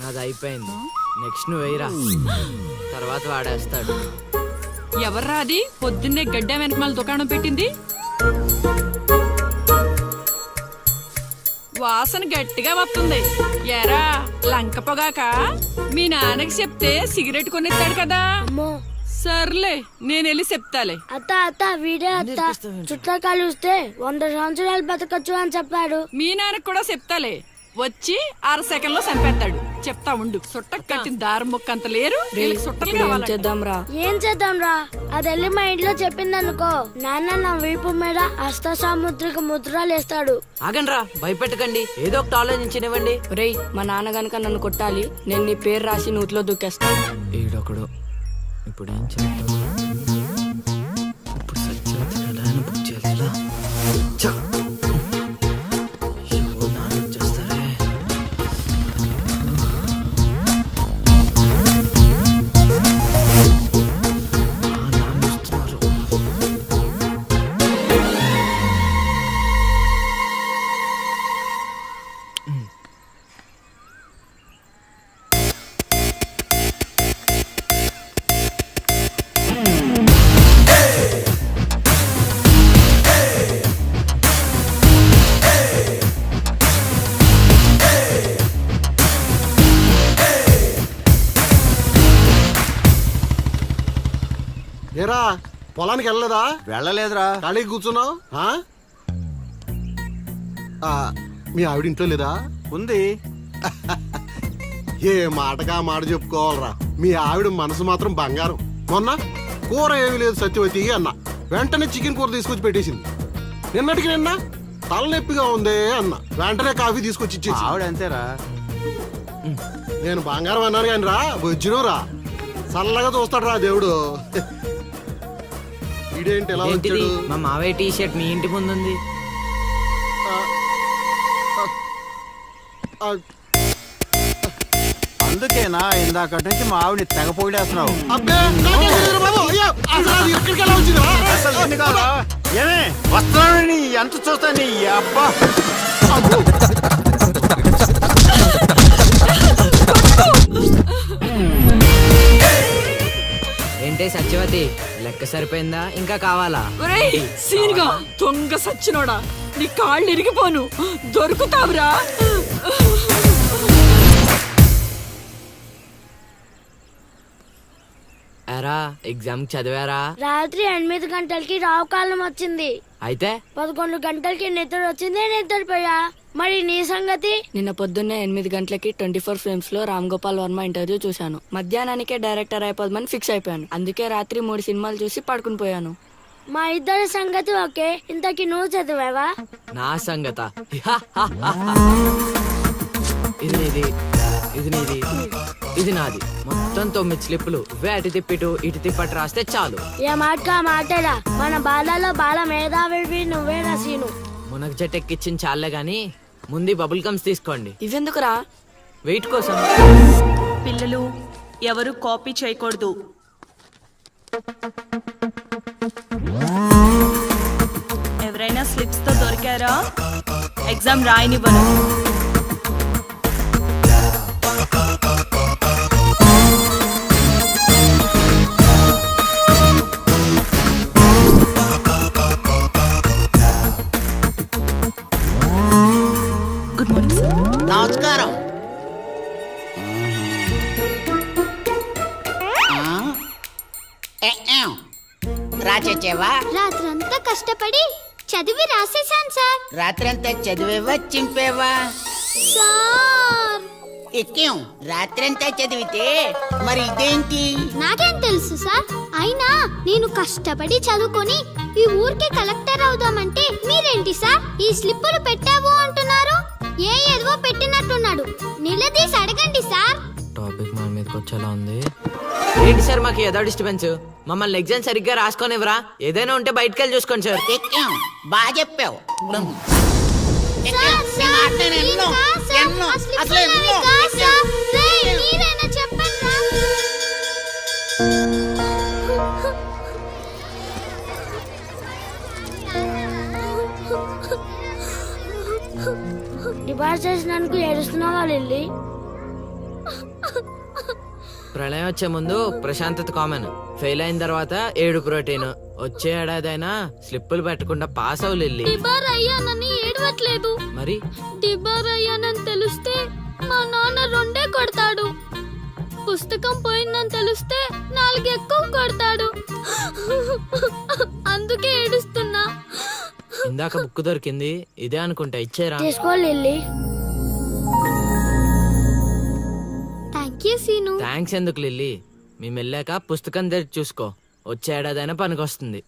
నాది అయిపోయింది. నెక్స్ట్ నువ్వు వేయరా, తర్వాత వాడేస్తాడు. ఎవర్రా అది పొద్దున్నే గడ్డ వెనకమాల దుకాణం పెట్టింది? వాసన గట్టిగా వస్తుంది. ఎరా లంక పొగాక మీ నాన్నకి చెప్తే సిగరెట్ కొనిస్తాడు కదా. సర్లే నేను వెళ్ళి చెప్తాలే. అత్త వీడే అత్త చుట్టూ కలిస్తే 100 సంవత్సరాలు బతకచ్చు అని చెప్పాడు. మీ నాన్నకి కూడా చెప్తాలే, వచ్చి 6 సెకండ్ లో చంపేస్తాడు. చెప్తా ఉండు. సుట్ట కట్టిన దారం ముక్క అంత లేరు, సుట్టలు కావాలి. ఏం చేద్దాంరా? అది వెళ్ళి మా ఇంట్లో చెప్పిందనుకో, నాన్న నా వీపు మీద హస్త సాముద్రిక ముద్రలు వేస్తాడు. ఆగండ్రా, భయపెట్టకండి, ఏదో ఒకటి ఆలోచించనివ్వండి. రేయ్, మా నాన్న గనక నన్ను కొట్టాలి, నేను నీ పేరు రాసి నూతిలో దూకేస్తాను. ఈడొకడు ఇప్పుడు ఏం చేద్దాం? ఇప్పుడు సత్యవతి కదా అని బుక్ చేయాలి. ఏరా పొలానికి వెళ్ళలేదా? వెళ్ళలేదురా. ఖాళీ కూర్చున్నావు? మీ ఆవిడ ఇంట్లో లేదా? ఉంది. ఏ మాటగా మాట చెప్పుకోవాలరా, మీ ఆవిడ మనసు మాత్రం బంగారం. మొన్న కూర ఏమీ లేదు సత్యవతి అన్న, వెంటనే చికెన్ కూర తీసుకొచ్చి పెట్టేసింది. నిన్నటికి నిన్న తలనొప్పిగా ఉంది అన్న, వెంటనే కాఫీ తీసుకొచ్చి ఇచ్చేసి. ఆవిడ అంతేరా. నేను బంగారం అన్నాను కానీ రా వజ్రం రా, చల్లగా చూస్తాడు రా దేవుడు. ఇదేంటి ఎలా వచ్చాడు? మా మావయ్య టీ షర్ట్ మీ ఇంటి ముందు ఉంది. అందుకేనా ఇందాకటి నుంచి మా ఆవిడని తెగ పొగిడేస్తున్నావు? ఏమే వస్తున్నాను, ఎంత చూస్తాను అబ్బా. ఏంటే సత్యవతి, లెక్క సరిపోయిందా? ఇంకా కావాలా? సీన్గా దొంగ సచ్చినోడా, నీ కాళ్ళు ఇరిగిపోను, దొరుకుతావురా. ఎరా ఎగ్జామ్ చదివారా? రాత్రి 8 గంటలకి రావుకాలం వచ్చింది. అయితే 11 గంటలకి నిద్ర వచ్చింది, నిద్రపోయా. మరి నీ సంగతి? నిన్న పొద్దున్నే 8 గంటలకి 24 ఫ్రేమ్స్ లో రామ్ గోపాల్ వర్మ ఇంటర్వ్యూ చూశాను. మధ్యాహ్నానికే డైరెక్టర్ అయిపోదామని ఫిక్స్ అయిపోయాను. అందుకే రాత్రి 3 సినిమాలు చూసి పడుకుని పోయాను. మా ఇద్దరి సంగతి ఓకే. ఇంతకి నువ్వు చదివావా? నా సంగత ఇది నీది, ఇది నీది, ఇది నాది. మొత్తం 9 స్లిప్పులు. అటు తిప్పిటు ఇటు తిప్పటి రాస్తే చాలు. ఏ మాట మాటరా, మన బాలలో బాల మేధావి నువ్వే రసీను. మునగ చెట్టు ఎక్కిచ్చిన చాలే గాని ముందు బబుల్ గమ్స్ తీసుకోండి. ఇవెందుకురా? వెయిట్ కోసం. పిల్లలు ఎవరు కాపీ చేయకూడదు. ఎవరైనా స్లిప్స్ తో దొరికారా? ఎగ్జామ్ రాయనివ్వను. Good morning sir. నమస్కారం. రాచేవా? రాత్రంతా కష్టపడి చదివి రాసేసాను సార్. రాత్రంతా చదివేవా చింపేవా? సార్ ఎక్కేం రాత్రంతా చదివితే మరి ఇదేంటి? నాకేం తెలుసు సార్. అయినా నేను కష్టపడి చదువుకొని ఈ ఊరికి కలెక్టర్ అవుదామంటే మీరేంటి సార్ ఈ స్లిప్పులు పెట్టావు అంటున్నారు? ఏదో పెట్టినట్టున్నాడు. నిలదీసి అడగండి సార్. టాపిక్ మన మీదకి వచ్చేలా ఉంది. ఏంటి సార్ మాకు ఏదో డిస్టర్బెన్స్? మమ్మల్ని ఎగ్జామ్ సరిగ్గా రాసుకోనివ్వరా? ఏదైనా ఉంటే బయటకు వెళ్ళి చూసుకోండి సార్. ఎక్కాం, బాగా చెప్పావు. ఎక్కాం, నేను ఆడతాను, ఎన్నో, ఎన్నో, అసలు ఎన్నో, ఎక్కాం. డిపాజిట్ చేసినందుకు ఏడుస్తున్నావా లిల్లీ? ప్రళయం వచ్చే ముందు ప్రశాంతత కామన్. ఫెయిల్ అయిన తర్వాత ఏడు ప్రోటీన్. వచ్చే ఏడాదైనా స్లిప్పులు పెట్టకుండా పాస్ అవ్వు లిల్లీ. డిబార్ అయ్యానని ఏడవట్లేదు. మరి డిబార్ అయ్యానని తెలిస్తే మా నాన్న రెండే కొడతాడు. పుస్తకం పోయిందని తెలిస్తే 4 ఎక్కువ కొడతాడు. అందుకే ఏడుస్తున్నా. ఇందాక బుక్ దొరికింది, ఇదే అనుకుంటా. ఇచ్చేరా? తీసుకో Lily. Thank you Seenu. Thanks ఎందుకు లిల్లీ? మేము వెళ్ళాక పుస్తకం తెరిచి చూసుకో. వచ్చే ఏడాదైనా పనికొస్తుంది.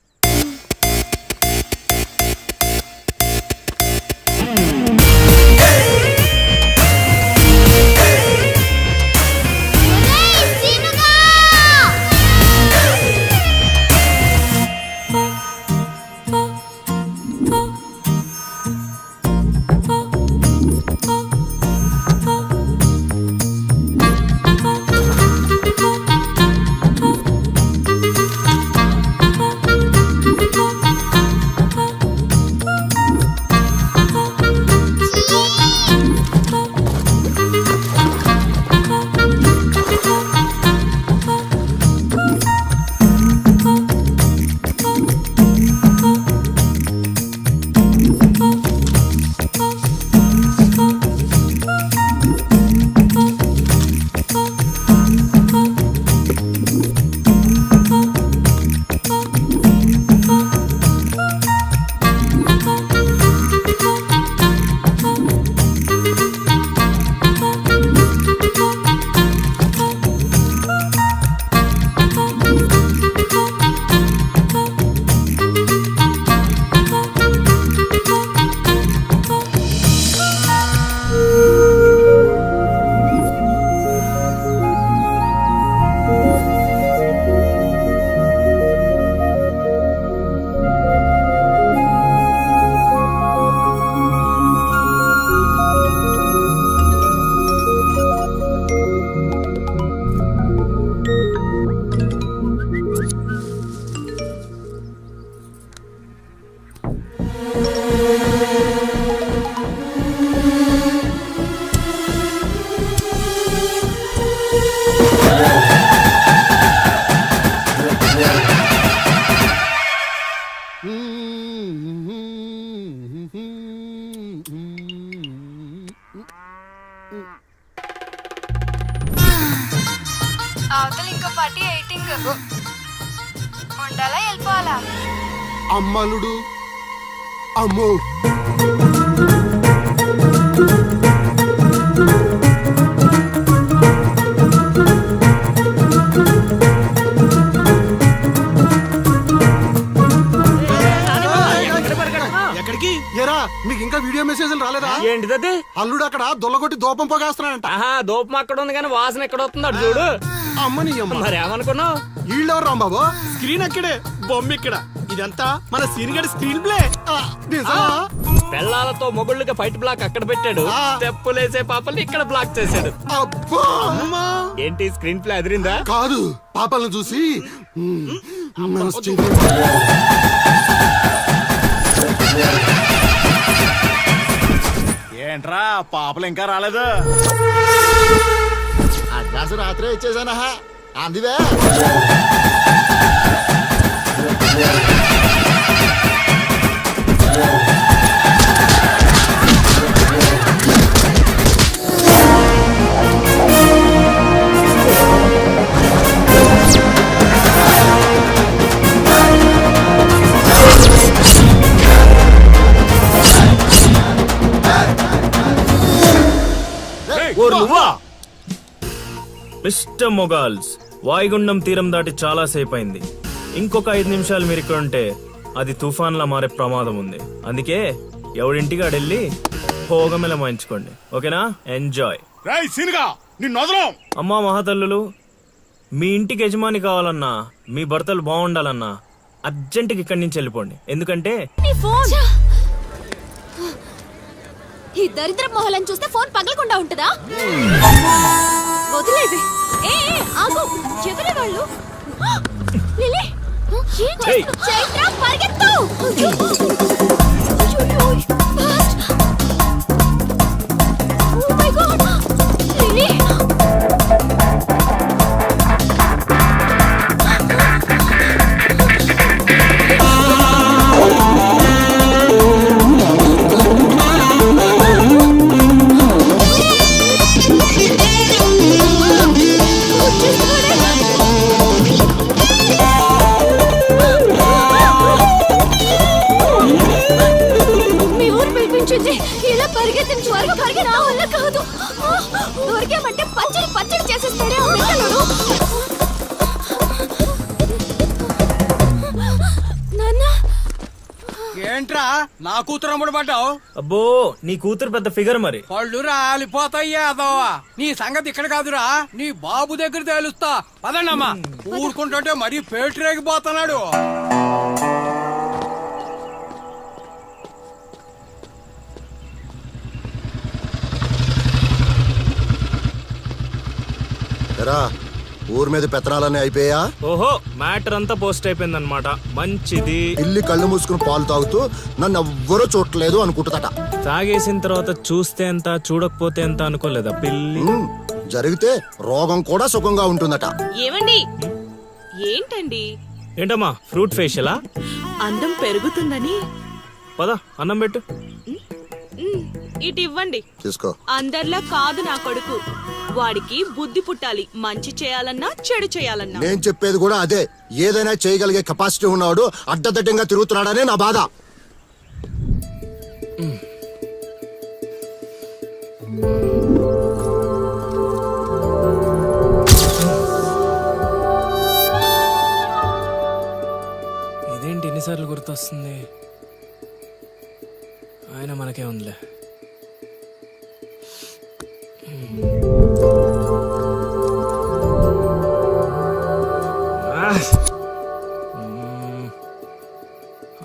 అవతల ఇంకో పార్టీ ఎయిటింగ్ ఉండాలా వెళ్ళిపోవాలా? అమ్మలుడు అమ్మో. ఎక్కడికి? ఏరా మీకు ఇంకా వీడియో మెసేజ్లు రాలేదా? ఏంటిది? అల్లుడు అక్కడ దొల్లగొట్టి దూపం పొగేస్తున్నాడంట. ఆహా, దూపం అక్కడ ఉంది కానీ వాసన ఎక్కడ వస్తుంది అటు చూడు. అమ్మని అమ్మ. మరి ఏమనుకున్నావు? వీళ్ళెవరు రాంబాబు? స్క్రీన్ అక్కడే, బొమ్మ ఇక్కడ. ఇదంతా మన సీన్ గడి స్క్రీన్ ప్లే. నిజమా? పెళ్ళాలతో మొగుళ్ళుగా ఫైట్ బ్లాక్ అక్కడ పెట్టాడు. స్టెప్పులేసే పాపల్ని ఇక్కడ బ్లాక్ చేశాడు. అబ్బా. ఏంటి స్క్రీన్ ప్లే అదిరిందా? కాదు, పాపలను చూసి మనసు చెంది. ఏంట్రా పాపలు ఇంకా రాలేదు? అడ్వాన్స్ రాత్రే ఇచ్చేసానా అందివే. మిస్టర్ మొగాల్స్, వాయుగుండం తీరం దాటి చాలా సేపు అయింది. ఇంకొక 5 నిమిషాలు మీరు ఇక్కడ ఉంటే అది తుఫాన్లా మారే ప్రమాదం ఉంది. అందుకే ఎవడింటికి అడెళ్ళి భోగమెల మాయించుకోండి. ఓకేనా? ఎంజాయ్. రేయ్ సీనుగా, నిన్ను వదలం. అమ్మా మహాతల్లులు, మీ ఇంటికి యజమాని కావాలన్నా మీ భర్తలు బాగుండాలన్నా అర్జెంటుగా ఇక్కడి నుంచి వెళ్ళిపోండి. ఎందుకంటే ఈ దరిద్ర మొహలను చూస్తే ఫోన్ పగలకుండా ఉంటుందా? వదిలేది. ఆగు, ఎవరి వాళ్ళు? లిలీ, చైత్ర పరిగెత్తు. Oh my God, Lily. మీ ఊరు పిలిపించింది. ఇలా పరిగెత్తిన త్వరగా పరిగెత్త నా వల్ల కాదు. దొరికామంటే పచ్చడి పచ్చడి చేసేస్తాడే ఆ పిల్లలు. నాన్న, ఏంట్రా నా కూతురు అమ్ముడు పడ్డావు? అబ్బో నీ కూతురు పెద్ద ఫిగర్ మరి. పళ్ళు రాలిపోతాయ్యా అదోవా. నీ సంగతి ఇక్కడ కాదురా, నీ బాబు దగ్గర తేలుస్తా. పదండమ్మా. ఊరుకుంటుంటే మరీ పేటరేగిపోతున్నాడు. ఎరా ఊరి మీద పెత్తనాలన్నీ అయిపోయా? ఓహో, మ్యాటర్ అంతా పోస్ట్ అయిపోయిందన్నమాట. మంచిది. ఇల్లి కళ్ళు మూసుకుని పాలు తాగుతూ నన్ను ఎవ్వరూ చూడలేదు అనుకుంటుందట. తాగేసిన తర్వాత చూస్తే ఎంత చూడకపోతే ఎంత అనుకోలేదా పిల్లి? జరిగితే రోగం కూడా సుఖంగా ఉంటుందట. ఏమండి? ఏంటండి ఏంటమ్మా ఫ్రూట్ ఫేషియలా? అందం పెరుగుతుందని. పద అన్నం పెట్టు. ఇటు ఇవ్వండి. తీసుకో. అందరిలా కాదు నా కొడుకు. వాడికి బుద్ధి పుట్టాలి. మంచి చేయాలన్నా చెడు చేయాలన్నా. నేను చెప్పేది కూడా అదే. ఏదైనా చేయగలిగే కెపాసిటీ ఉన్నవాడు అడ్డదడ్డంగా తిరుగుతున్నాడనే నా బాధ. ఇదేంటి ఎన్నిసార్లు గుర్తొస్తుంది? ఆయన మనకే ఉందిలే.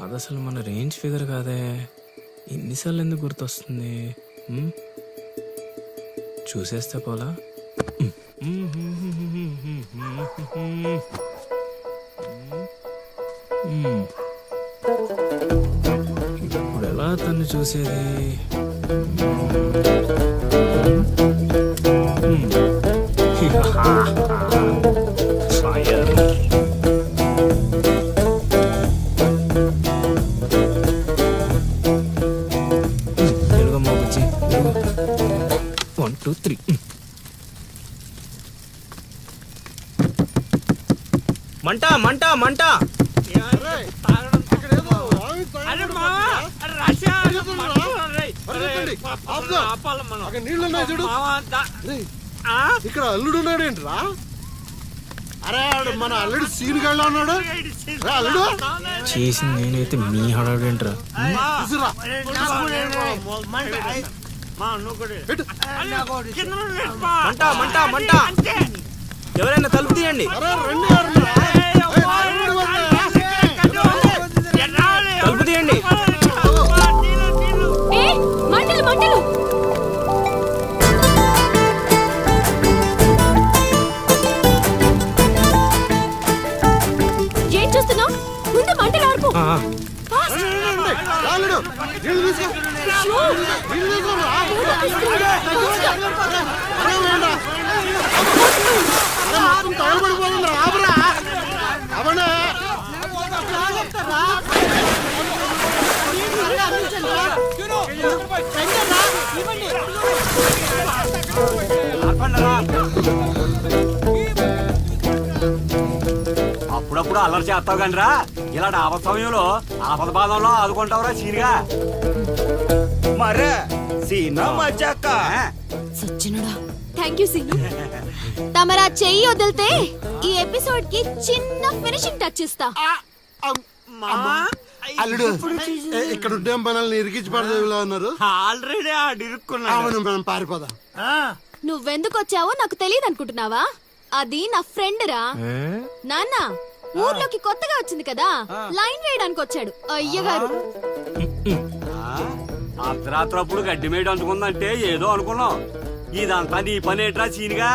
అది అసలు మన రేంజ్ ఫిగర్ కాదే. ఎన్నిసార్లు ఎందుకు గుర్తొస్తుంది? చూసేస్తే పోలా. ఇప్పుడు ఎలా తను చూసేది? తెలుగమ్మా బుజ్జి. 1 2 3. మంట మంట మంట. ఇక్కడ అల్లుడు ఉన్నాడేంట్రా? అరే మన అల్లుడు సీన్ గళ్ళ ఉన్నాడు. అల్లుడు చేసింది నేనైతే మీ హడాడేంట్రా? మంట మంట మంట. ఎవరైనా తలుపు తీయండి. తలుపు తీయండి. మంటలు మంటలు. ఏం చూస్తున్నావు? ముందు మంటలు ఆర్పు. అప్పుడప్పుడు అల్లరి చేస్తావు కానీ రా, ఇలాంటి ఆపద సమయంలో ఆపద బాధంలో ఆదుకుంటావురా సీనిగా. మరే సీనా మజాక. సచ్చినడా. Thank you Seenu. తమరా చెయ్యి వదిలితే ఈ ఎపిసోడ్ కి చిన్న ఫినిషింగ్ టచ్ ఇస్తా. అల్లుడు ఇక్కడ ఉంటే మనల్ని ఇరికించి పడదేవిలో ఉన్నారు. ఆల్రెడీ ఆడిరుక్కున్నా. మనం పారిపోదాం. నువ్వెందుకు వచ్చావో నాకు తెలియదు అనుకుంటున్నావా? అది నా ఫ్రెండ్ రా. నాన్న ఊర్లోకి కొత్తగా వచ్చింది కదా, లైన్ వేయడానికి వచ్చాడు అయ్యగారు. అర్ధరాత్రప్పుడు గడ్డి మేడ అందుకుందంటే ఏదో అనుకున్నాం. ఇదంతా నీ పనేట్రా సీనిగా.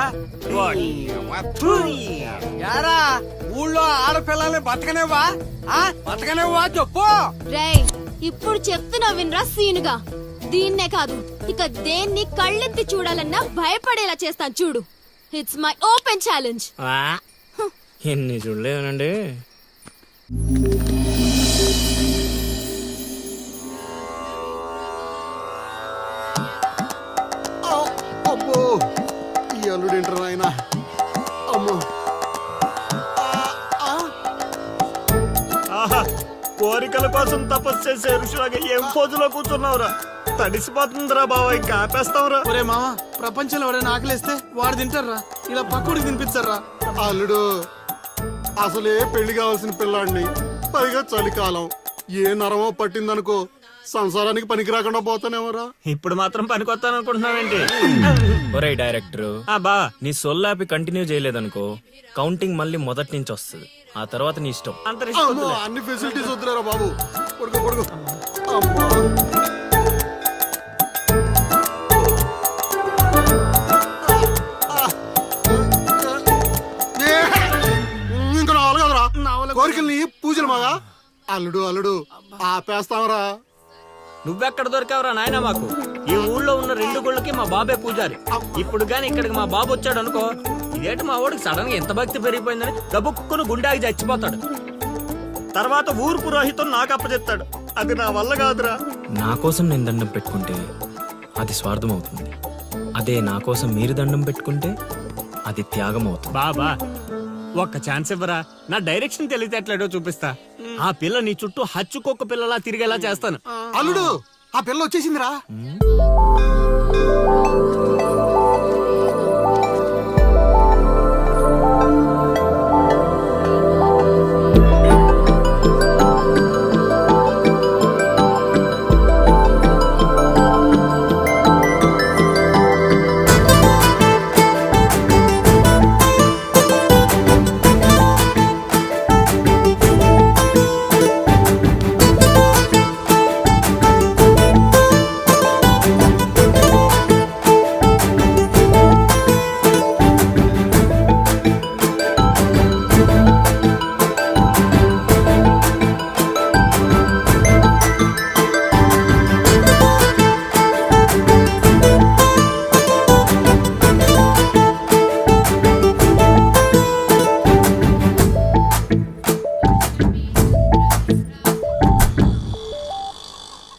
యారా ఊళ్ళో ఆడపిల్లల్ని బతకనేవా బతకనేవా చెప్పు. రేయ్ ఇప్పుడు చెప్తున్నా వినరా సీనుగా. దీన్నే కాదు ఇక దేన్ని కళ్ళెత్తి చూడాలన్నా భయపడేలా చేస్తాను చూడు. It's my open challenge. ఎన్ని చూడలేదనండి. అబ్బో ఈ అల్లుడు ఏంటారు ఆయన. అమ్మో కోరికల కోసం తపస్సు చేసే ఋషులాగా ఏం పోజులో కూర్చున్నావురా? తడిసిపోతుందిరా బావ, ఇంకా ఆపేస్తావురా? ఒరే మామ, ప్రపంచంలో ఎవరైనా ఆకలిస్తే వాడు తింటారా, ఇలా పక్కడికి తినిపించారా? అల్లుడు అసలే పెళ్లి కావాల్సిన పిల్లాడిని, పైగా చలికాలం, ఏ నరమో పట్టిందనుకో సంసారానికి పనికి రాకుండా పోతానేమరా. ఇప్పుడు మాత్రం పనికొత్తాను అనుకుంటున్నావేంటి? ఒరే డైరెక్టర్, బా నీ సొల్లాపి కంటిన్యూ చేయలేదనుకో కౌంటింగ్ మళ్ళీ మొదటి నుంచి వస్తుంది. ఆ తర్వాత నీ ఇష్టం. అమ్మో, అన్ని ఫెసిలిటీస్ వద్దులేరా బాబు. కొడుకు కొడుకు. అమ్మా ఇంకా నావలు కదరా కోరికల్ని పూజలు మాగా. అల్లుడు అల్లుడు ఆపేస్తావరా. నువ్వెక్కడ దొరికావురా నాయనా మాకు? ఈ ఊళ్ళో ఉన్న 2 గుళ్ళకి మా బాబే పూజారి. ఇప్పుడు గాని ఇక్కడికి మా బాబు వచ్చాడు అనుకో, ఇదేంటి మా వాడికి సడన్ గా ఎంత భక్తి పెరిగిపోయిందని గబుక్కును గుండాకి చచ్చిపోతాడు. తర్వాత ఊరు పురోహితం నాకు అప్పచెప్తాడు. అది నా వల్ల కాదురా. నా కోసం నేను దండం పెట్టుకుంటే అది స్వార్థం అవుతుంది. అదే నా కోసం మీరు దండం పెట్టుకుంటే అది త్యాగం అవుతుంది. బాబా ఒక్క ఛాన్స్ ఇవ్వరా, నా డైరెక్షన్ తెలియటట్లేడో చూపిస్తా. ఆ పిల్ల నీ చుట్టూ హచ్చుకొక్క పిల్లలా తిరిగేలా చేస్తాను. అల్లుడు ఆ పిల్ల వచ్చేసిందిరా.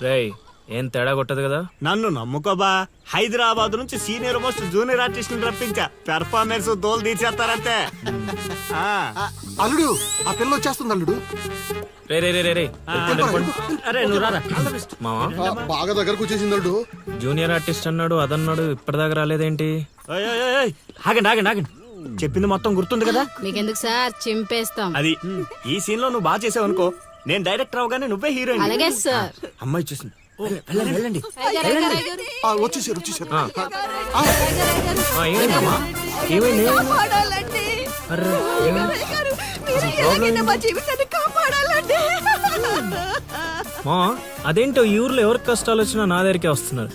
రేయ్ ఏం తేడా కొట్టదు కదా? నన్ను నమ్ముకోబా, హైదరాబాద్ నుంచి సీనియర్ మోస్ట్ జూనియర్ ఆర్టిస్ట్ రప్పించా. పెర్ఫార్మెన్స్ దోలు తీసేస్తారంతే. అల్లుడు ఆ పిల్ల వచ్చేస్తుంది అల్లుడు. రే రే రే రే రే అరే నువ్వు రారా. మావా బాగా దగ్గరకు వచ్చేసింది అల్లుడు. జూనియర్ ఆర్టిస్ట్ అన్నాడు అదన్నాడు, ఇప్పటిదాకా రాలేదేంటి? ఓయ్, ఓయ్, ఓయ్, ఆగండి ఆగండి ఆగండి. చెప్పింది మొత్తం గుర్తుంది కదా? మీకెందుకు సార్, చింపేస్తాం. అది ఈ సీన్ లో నువ్వు బాగా చేసావు అనుకో, నేను డైరెక్టర్ అవగానే నువ్వే హీరోయిన్. అలాగే సార్. అమ్మాయి చూసింది. వెళ్ళండి వెళ్ళండి. వచ్చేసారు వచ్చేసారు. ఏమైందమ్మా? ఏమైంది? అర్రే, ఏమైంది? మా అదేంటో ఈ ఊర్లో ఎవరికి కష్టాలు వచ్చినా నా దగ్గరికే వస్తున్నారు.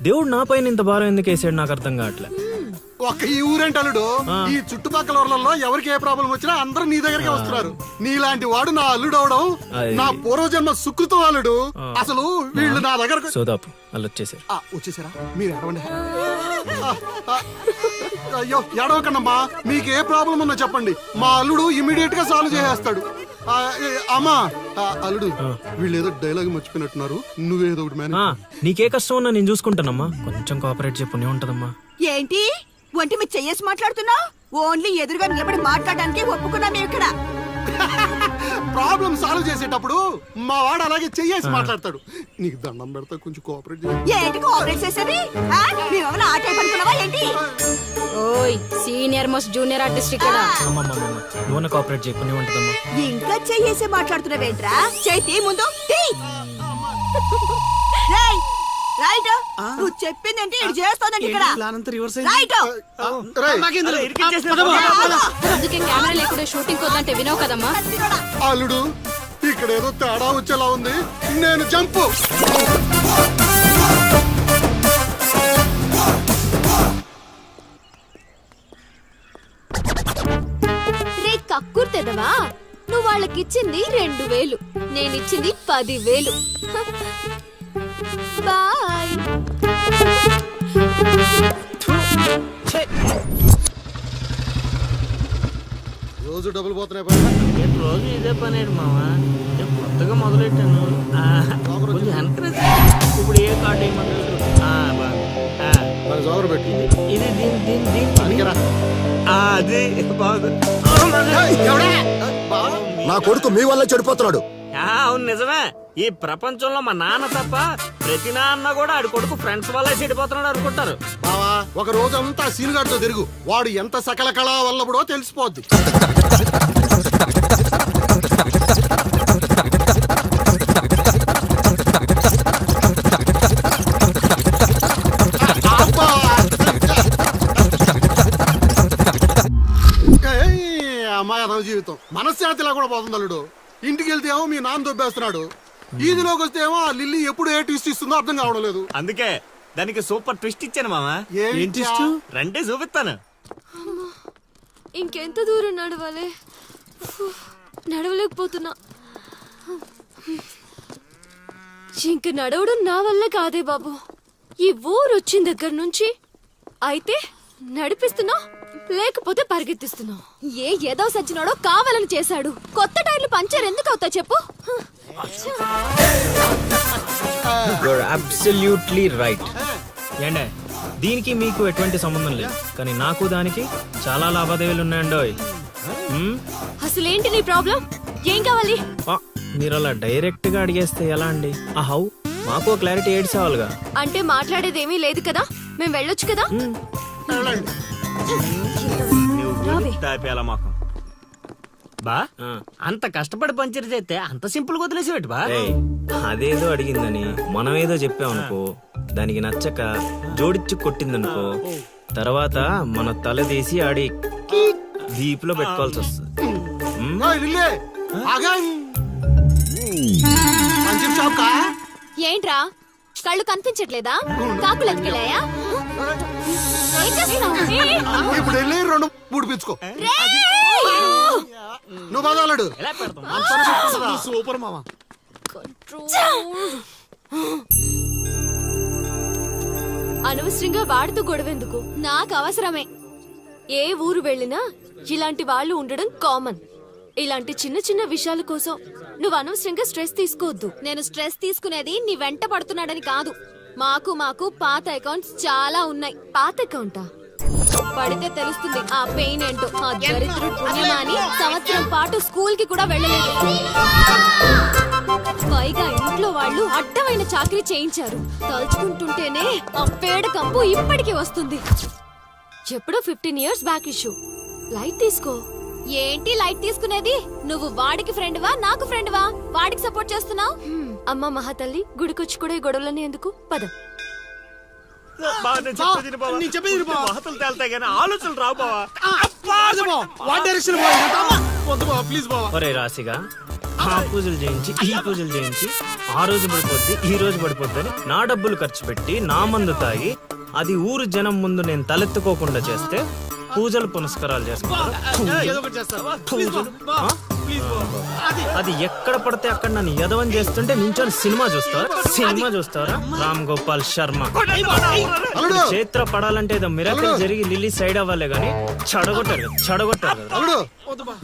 దేవుడు నా పైన ఇంత భారం ఎందుకు వేసాడు నాకు అర్థం కావట్లే. ఒక్క ఈ ఊరేంటి అల్లుడు, ఈ చుట్టుపక్కల ఊర్లలో ఎవరికి ఏ ప్రాబ్లం వచ్చినా అందరూ నీ దగ్గరికి వస్తున్నారు. నీలాంటి వాడు నా అల్లుడు అవడం నా పూర్వజన్మ సుకృతం అల్లుడు. అసలు వీళ్ళు నా దగ్గర సోదాపు వాళ్ళు వచ్చేసారు. వచ్చేసారా? మీరు ఎడవండి. అయ్యో ఎడవకండమ్మా, మీకు ఏ ప్రాబ్లం ఉన్నా చెప్పండి, మా అల్లుడు ఇమీడియట్ గా సాల్వ్ చేసేస్తాడు. అమ్మా అల్లుడు, వీళ్ళు ఏదో డైలాగ్ మర్చిపోయినట్టున్నారు, నువ్వేదో ఒకటి మేనేజ్. నీకే కష్టం ఉన్నా నేను చూసుకుంటానమ్మా. కొంచెం కోఆపరేట్ చెప్పు ఉంటదమ్మా. ఏంటి ఒంటి మీద చెయ్యేసి మాట్లాడుతున్నావు? ఓన్లీ ఎదురుగా నిలబడి మాట్లాడడానికి ఒప్పుకున్నాం ఇక్కడ. ప్రాబ్లం సాల్వ్ చేసేటప్పుడు మా వాడు అలాగే చెయ్యేసి మాట్లాడతాడు. నీకు దండం పెడతా, కొంచెం కోఆపరేట్ చేయి. ఏంటి కోఆపరేట్ చేసేది? మేమేమైనా ఆట అనుకున్నావా ఏంటి? ఓయ్ సీనియర్ మోస్ట్ జూనియర్ ఆర్టిస్ట్ ఇక్కడ. నువ్వు కోఆపరేట్ చేయకుండా ఉంటదమ్మా. ఇంకా చెయ్యేసి మాట్లాడుతున్నావేంట్రా? చేతి ముందు రేయ్, రైట్ నువ్వు చెప్పిందంటే ఇది చేస్తానండి ఇక్కడ రైట్ అందుకే కెమెరా లేకుండా షూటింగ్ వద్దంటే వినవు కదమ్మా. అల్లుడు ఇక్కడ ఏదో తేడా వచ్చేలా ఉంది, నేను జంపు. రే కక్కుర్తెదవా, నువ్వు వాళ్ళకిచ్చింది 2000, నేనిచ్చింది 10,000. బాయ్. రోజు డబ్బులు పోతున్నాయి పైన. రోజు ఇదే పని మావా, కొత్తగా మొదలెట్టాను. కొంచెం encourage. ఇప్పుడు ఏ కార్డు వేయమంటారు? మరి జోగరు పెట్టి ఇది దీని పనికిరా. అది బాగుంది. నా కొడుకు మీ వల్ల చెడిపోతున్నాడు. అవును నిజమే. ఈ ప్రపంచంలో మా నాన్న తప్ప ప్రతి నాన్న కూడా ఆడి కొడుకు ఫ్రెండ్స్ వల్ల చెడిపోతున్నాడు అనుకుంటారు. బావా ఒక రోజంతా సీనుగాడితో తిరుగు, వాడు ఎంత సకల కళా వల్లబడో తెలిసిపోద్ది. అమ్మాయి అదవ జీవితం మనశ్శాంతిలా కూడా పోతుంది అల్లుడు. ఇంటికి వెళ్తే ఏమో మీ నాన్న దొబ్బేస్తున్నాడు, ఈదిలోకి వస్తే ఏమో ఆ లిల్లీ ఎప్పుడు ఏ ట్విస్ట్ ఇస్తుందో అర్థం కావడం లేదు. అందుకే దానికి సూపర్ ట్విస్ట్ ఇచ్చాను మామా. ఏం ట్విస్ట్? రండి చూపిస్తాను. ఇంకెంత దూరం నడవాలి, నడవలేకపోతున్నా. ఇంక నడవడం నా వల్ల కాదే బాబు. ఈ ఊరు వచ్చిన దగ్గర నుంచి అయితే నడిపిస్తున్నా, లేకపోతే పరిగెత్తిస్తున్నా. ఏదో సచ్చినాడో కావాలని చేశాడు. కొత్త టైర్లు పంచర్ ఎందుకు అవుతా చెప్పు. Absolutely right. ఏండే దీనికి మీకు ఎటువంటి సంబంధం లేదు, కానీ నాకు దానికి చాలా లావాదేవీలు ఉన్నాయండోయ్. అసలేంటి నీ ప్రాబ్లం? ఏం కావాలి? మీరు అలా డైరెక్ట్ గా అడిగేస్తే ఎలా అండి? హౌ మాకు క్లారిటీ ఏడ్చేవాళ్ళుగా. అంటే మాట్లాడేదేమీ లేదు కదా, మేము వెళ్ళొచ్చు కదా. తాపేలా మాకు బా అంత కష్టపడి పంచర్ చేస్తే అంత సింపుల్ గా వదిలేసేవాటి బా. అదేదో అడిగిందని మనం ఏదో చెప్పామనుకో, దానికి నచ్చక జోడిచ్చి కొట్టిందనుకో, తర్వాత మన తల తీసి ఆడి దీపులో పెట్టుకోవాల్సి వస్తుంది. ఏంట్రా కళ్ళు కనిపించట్లేదా? కాకులు ఎత్తుకెళ్ళాయా? ఇప్పుడు వెళ్ళి 2 పుడిపించుకో. నువ్వు బాగాలడు సూపర్ మామ. అనవసరంగా వాడితో గొడవెందుకు? నాకు అవసరమే. ఏ ఊరు వెళ్ళినా ఇలాంటి వాళ్ళు ఉండడం కామన్. ఇలాంటి చిన్న చిన్న విషయాల కోసం నువ్వు అనవసరంగా స్ట్రెస్ తీసుకోవద్దు. నేను స్ట్రెస్ తీసుకునేది నీ వెంట పడుతున్నాడని కాదు. మాకు పాత అకౌంట్స్ చాలా ఉన్నాయి. పాత అకౌంటా? పడితే తెలుస్తుంది ఆ పెయిన్ ఏంటో. ఆ దరిద్రుడు పుణ్యమాని సంవత్సరం పాటు స్కూల్ కి కూడా వెళ్ళలేదు. పైగా ఇంట్లో వాళ్ళు అడ్డమైన చాకరీ చేయించారు. తలుచుకుంటుంటేనే ఆ పేడ కంపు ఇప్పటికీ వస్తుంది. ఎప్పుడో 15 years బ్యాక్ ఇష్యూ. లైట్ తీసుకో. ఏంటి లైట్ తీసుకునేది? నువ్వు వాడికి ఫ్రెండ్వా నాకు ఫ్రెండ్వా? వాడికి సపోర్ట్ చేస్తున్నావు? అమ్మ మహాతల్లి, గుడికొచ్చి కూడా ఈ గొడవలన్నీ ఎందుకు? పద. మహతలు తేల్తాయి కానీ ఆలోచనలు రావు బావా. ఒరే రాశిగా ఆ పూజలు చేయించి ఈ పూజలు చేయించి ఆ రోజు పడిపోద్ది ఈ రోజు పడిపోద్ది అని నా డబ్బులు ఖర్చు పెట్టి నా మందు తాగి అది ఊరు జనం ముందు నేను తలెత్తుకోకుండా చేస్తే పూజలు పునస్కారాలు చేసుకుంటారు. అది ఎక్కడ పడితే అక్కడ నన్ను యదవం చేస్తుంటే నించొని సినిమా చూస్తారా? రామ్ గోపాల్ శర్మ. క్షేత్ర పడాలంటే ఏదో మిరాకిల్ జరిగి లిల్లీ సైడ్ అవ్వాలే గానీ చెడగొట్టారు.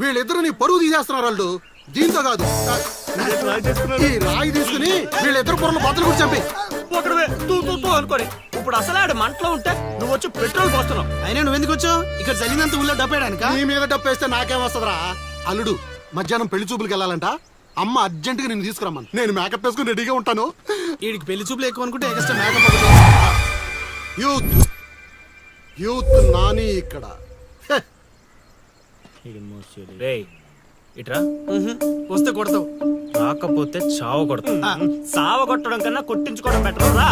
వీళ్ళిద్దరు నీ పరువు తీసేస్తున్నారు వాళ్ళు. దీంతో కాదు, ఈ రాయి తీసుకుని వీళ్ళిద్దరు పొరలు బద్దలు కూడా చంపి ఒకడే అనుకోని ఇప్పుడు అసలు ఆడు మంటలో ఉంటే నువ్వు వచ్చి పెట్రోల్ పోస్తున్నావు. అయినా నువ్వెందుకు వచ్చావు? ఇక్కడ జరిగినంత ఊళ్ళో డబ్బేయడానికా? నీ మీద డప్పేస్తే నాకేం వస్తుందిరా? అల్లుడు మధ్యాహ్నం పెళ్లి చూపులకు వెళ్ళాలంట. అమ్మ అర్జెంట్ గా నేను తీసుకురమ్మను. నేను మేకప్ వేసుకుని రెడీగా ఉంటాను. వీడికి పెళ్లి చూపులు ఎక్కువ అనుకుంటే ఎక్స్ట్రా మేకప్. యూత్ నాని ఇక్కడ. ఇట్రా. వస్తే కొడతావు, రాకపోతే చావ కొడతావు. సావ కొట్టడం కన్నా కొట్టించుకోవడం బెటర్ రా.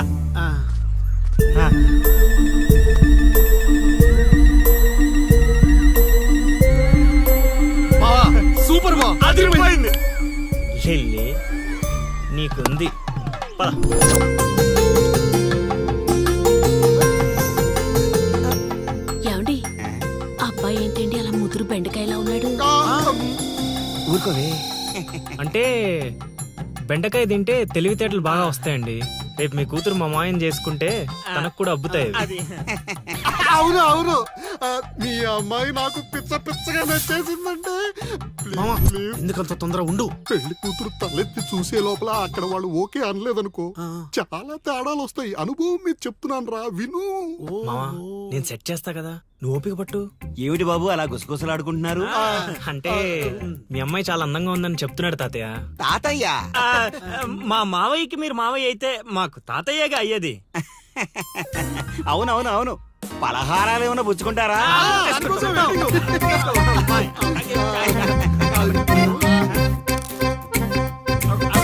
సూపర్ బా అదిరిపోయింది. లిల్లీ నీకుంది పద. ఏమండి అబ్బాయి ఏంటండి అలా ముదురు బెండకాయలా ఉన్నాడు? ఊరుకోవే. అంటే బెండకాయ తింటే తెలివితేటలు బాగా వస్తాయండి. రేపు మీ కూతురు మా మాయం చేసుకుంటే తనకు కూడా అబ్బుతాయి అవి. అవును అవును మీ అమ్మాయి నాకు పిచ్చ పిచ్చగా నచ్చేసిందంటే ఎందుకంత తొందర ఉండు. పెళ్లి కూతురు తలెత్తి చూసే లోపల అక్కడ వాళ్ళు ఓకే అనలేదనుకో చాలా తేడాలు వస్తాయి. అనుభవం మీద చెప్తున్నాను రా, విను. మావా నేను సెట్ చేస్తా కదా, నువ్వు ఓపిక పట్టు. ఏమిటి బాబు అలా గుసగుసలాడుకుంటున్నారు? అంటే మీ అమ్మాయి చాలా అందంగా ఉందని చెప్తున్నాడు తాతయ్య. తాతయ్య మా మావయ్యకి మీరు మావయ్య అయితే మాకు తాతయ్యగా అయ్యేది. అవునవును అవును. పలహారాలు ఏమైనా పుచ్చుకుంటారా?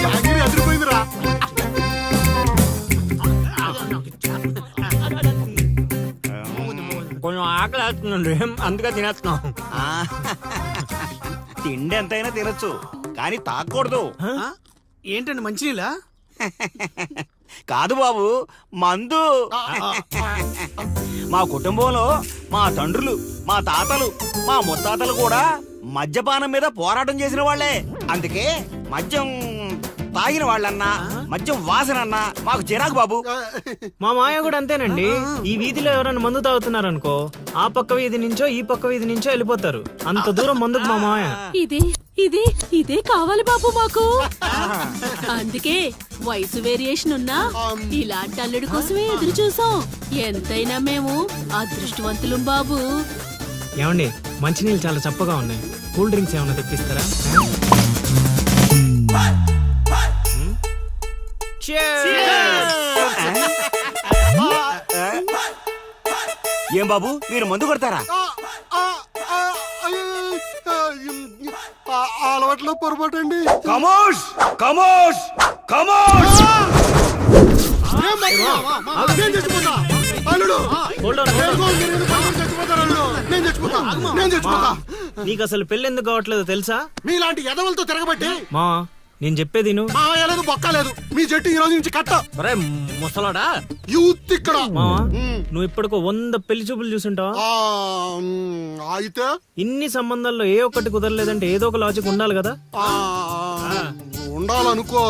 జాంగిరీ అదిరిపోయిందిరా. కొంచెం ఆకలి వేస్తుందండి, అందుకే తినేస్తున్నాం. ఆ, తిండి ఎంతైనా తినొచ్చు కానీ తాగకూడదు. ఏంటండి మంచినీళ్ళ? కాదు బాబు, మందు. మా కుటుంబంలో మా తండ్రులు, మా తాతలు, మా ముత్తాతలు కూడా మద్యపానం మీద పోరాటం చేసిన వాళ్లే. అందుకే మద్యం తాగిన వాళ్ళన్నా మద్యం వాసనన్నా మాకు చిరాకు బాబు. మా మాయ కూడా అంతేనండి. ఈ వీధిలో ఎవరైనా మందు తాగుతున్నారనుకో ఆ పక్క వీధి నుంచో ఈ పక్క వీధి నుంచో వెళ్ళిపోతారు. అంత దూరం మందుకు మా మాయ. ఇదే కావాలి బాబు మాకు. అందుకే వయసు వేరియేషన్ ఉన్నా ఇలాంటి అల్లుడి కోసమే ఎదురు చూసాం. ఎంతైనా మేము అదృష్టవంతులం బాబు. ఏమండి మంచినీళ్ళు చాలా చప్పగా ఉన్నాయి, కూల్ డ్రింక్స్ ఏమైనా తెప్పిస్తారా? ఏం బాబు మీరు మందు కొడతారా? అలవాట్లో పొరపాటు అండి. కమోష్ కమోష్ కమోష్. నేను చచ్చిపోతా అల్లుడు. నేను చచ్చిపోతా, నేను చచ్చిపోతా. నీకు అసలు పెళ్లి ఎందుకు కావట్లేదో తెలుసా? మీలాంటి ఎదవలతో తిరగబట్టి మా నేను చెప్పేది నువ్వు. మావయ్యలేదు బొక్కలేదు. మీ జట్టు ఈ రోజు నుంచి కట్ట. ముసలాడా యూత్ ఇక్కడ. మావా నువ్వు ఇప్పటికో 100 పెళ్లి చూపులు చూసుంటావా? అయితే ఇన్ని సంబంధాల్లో ఏ ఒక్కటి కుదరలేదంటే ఏదో ఒక లాజిక్ ఉండాలి కదా. ఉండాలనుకో.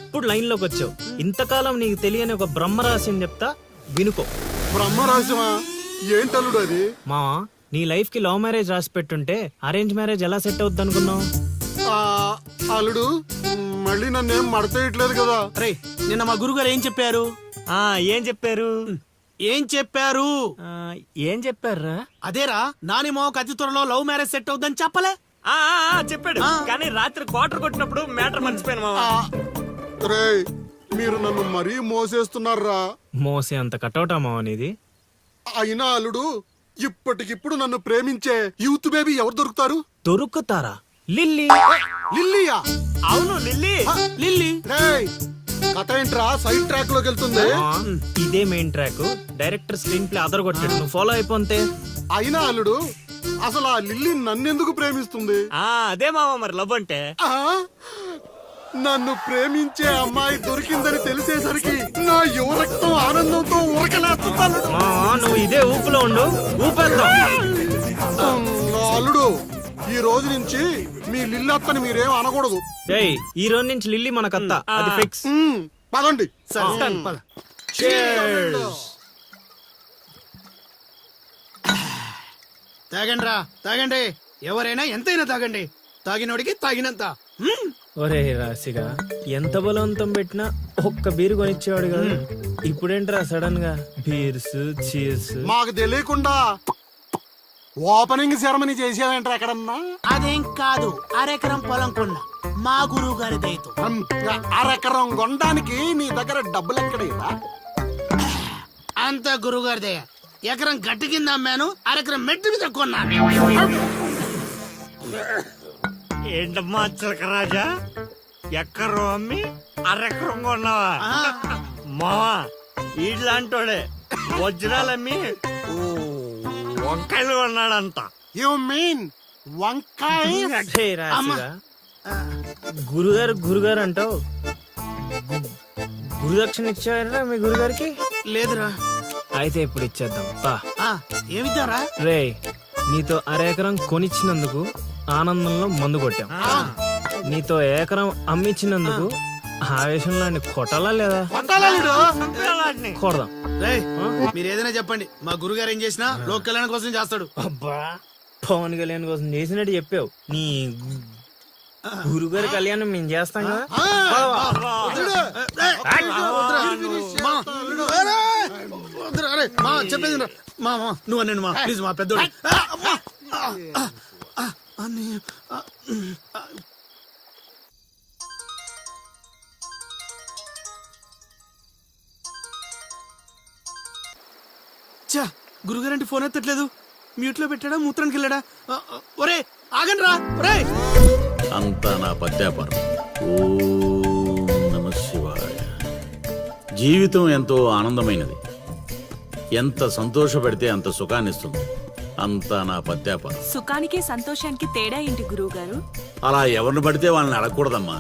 ఇప్పుడు లైన్ లోకి వచ్చావు. ఇంతకాలం నీకు తెలియని ఒక బ్రహ్మరహస్యం చెప్తా వినుకో. బ్రహ్మరహస్యమా? ఏంటల్లుడు అది? మావా నీ లైఫ్ కి లవ్ మ్యారేజ్ రాసి పెట్టుంటే అరేంజ్ మ్యారేజ్ ఎలా సెట్ అవుద్ది అనుకున్నావు? అల్లుడు మళ్ళీ నన్నేం మడతేయట్లేదు కదా. రే నిన్న మా గురుగారు ఏం చెప్పారు? ఏం చెప్పారు? ఏం చెప్పారు? ఏం చెప్పారా? అదేరా నాని మావకు అతి త్వరలో లవ్ మ్యారేజ్ సెట్ అవుద్దని చెప్పలే? చెప్పాడు కానీ రాత్రి క్వార్టర్ కొట్టినప్పుడు మ్యాటర్ మర్చిపోయాను మావా. రే మీరు నన్ను మరీ మోసేస్తున్నారా? మోసే అంత కటౌటా మావా నీది? అయినా అల్లుడు ఇప్పటికిప్పుడు నన్ను ప్రేమించే యూత్ బేబీ ఎవరు దొరుకుతారు? దొరుకుతారా? లిల్లీ. లిల్లీయా? అవును లిల్లీ. లిల్లీ రేయ్ కథ ఏంట్రా సైడ్ ట్రాక్ లోకి వెళ్తుంది? ఇదే main track. Director screen play other కొట్టాడు, నువ్వు ఫాలో అయిపోతే. అయినా అల్లుడు అసలు ఆ లిల్లీ నన్నెందుకు ప్రేమిస్తుంది? అదే మావా మరి లవ్ అంటే. నన్ను ప్రేమించే అమ్మాయి దొరికిందని తెలిసేసరికి నా యువ రక్తం ఆనందంతో ఉరకలేస్తున్నాను. నువ్వు ఇదే ఊపులో ఉండు, ఊపేద్దాం. అల్లుడు ఈ రోజు నుంచి మీ లిల్లత్తని మీరేం అనకూడదు. ఈ రోజు నుంచి లిల్లీ మన కత్త, అది ఫిక్స్. పదండి. తాగండి రా తాగండి. ఎవరైనా ఎంతైనా తాగండి. తాగినోడికి తాగినంత. ఒరే రాశిగా ఎంత బలవంతం పెట్టినా ఒక్క బీరు కొనిచ్చేవాడు కదా. ఇప్పుడేంట్రా సడన్ గా బీర్స్ చీర్స్? మాకు తెలియకుండా ఓపెనింగ్ సెరమనీ చేసేవేంట్రా ఎక్కడన్నా? అదేం కాదు, అరెకరం పొలం కొన్న మా గురువు గారి దయతో. అరెకరం కొనడానికి నీ దగ్గర డబ్బులు ఎక్కడేరా? అంత గురువు గారి దయ. ఎకరం గట్టి కింద అమ్మాను, అరెకరం మెట్టు మీద కొన్నాను. ఏంటమ్మా చిలకరాజా, ఎక్కరు అమ్మి అరెక్కరం కొన్నావా? మావా ఇట్లాంటోడే వజ్రాలమ్మి వంకాయలు ఉన్నాడంట. యు మీన్ వంకాయ? హే రాశిగా. గురుగారు అంటావు. గురుదక్షిణ ఇచ్చారా మీ గురుగారికి? లేదురా. అయితే ఇప్పుడు ఇచ్చేద్దాం పా. ఏమిద్దారా? రే నీతో అరెకరం కొనిచ్చినందుకు ఆనందంలో మందు కొట్టాం. నీతో ఏకరం అమ్మిచ్చినందుకు ఆవేశంలో కొట్టాలా లేదా? కొడదాం. మీరు ఏదైనా చెప్పండి, మా గురుగారు ఏం చేసినా లోక్ కళ్యాణం కోసం చేస్తాడు. అబ్బా పవన్ కళ్యాణ్ కోసం చేసినట్టు చెప్పావు. నీ గురుగారి కళ్యాణం మేము చేస్తాం కదా. చెప్పేది మా నువ్వు అనండి మా ప్లీజ్ మా పెద్దోడు. చా గురుగారంటే ఫోన్ ఎత్తట్లేదు. మ్యూట్ లో పెట్టాడా, మూత్రానికి వెళ్ళాడా? ఒరే ఆగండి రా. ఒరే అంతా నా పత్యాపారం. ఓం నమః శివాయ. జీవితం ఎంతో ఆనందమైనది. ఎంత సంతోషపెడితే అంత సుఖాన్ని ఇస్తుంది. అంతా నా పత్యాపారం. సుఖానికి సంతోషానికి తేడా ఏంటి గురువు గారు? అలా ఎవరిని పడితే వాళ్ళని అడగకూడదమ్మా.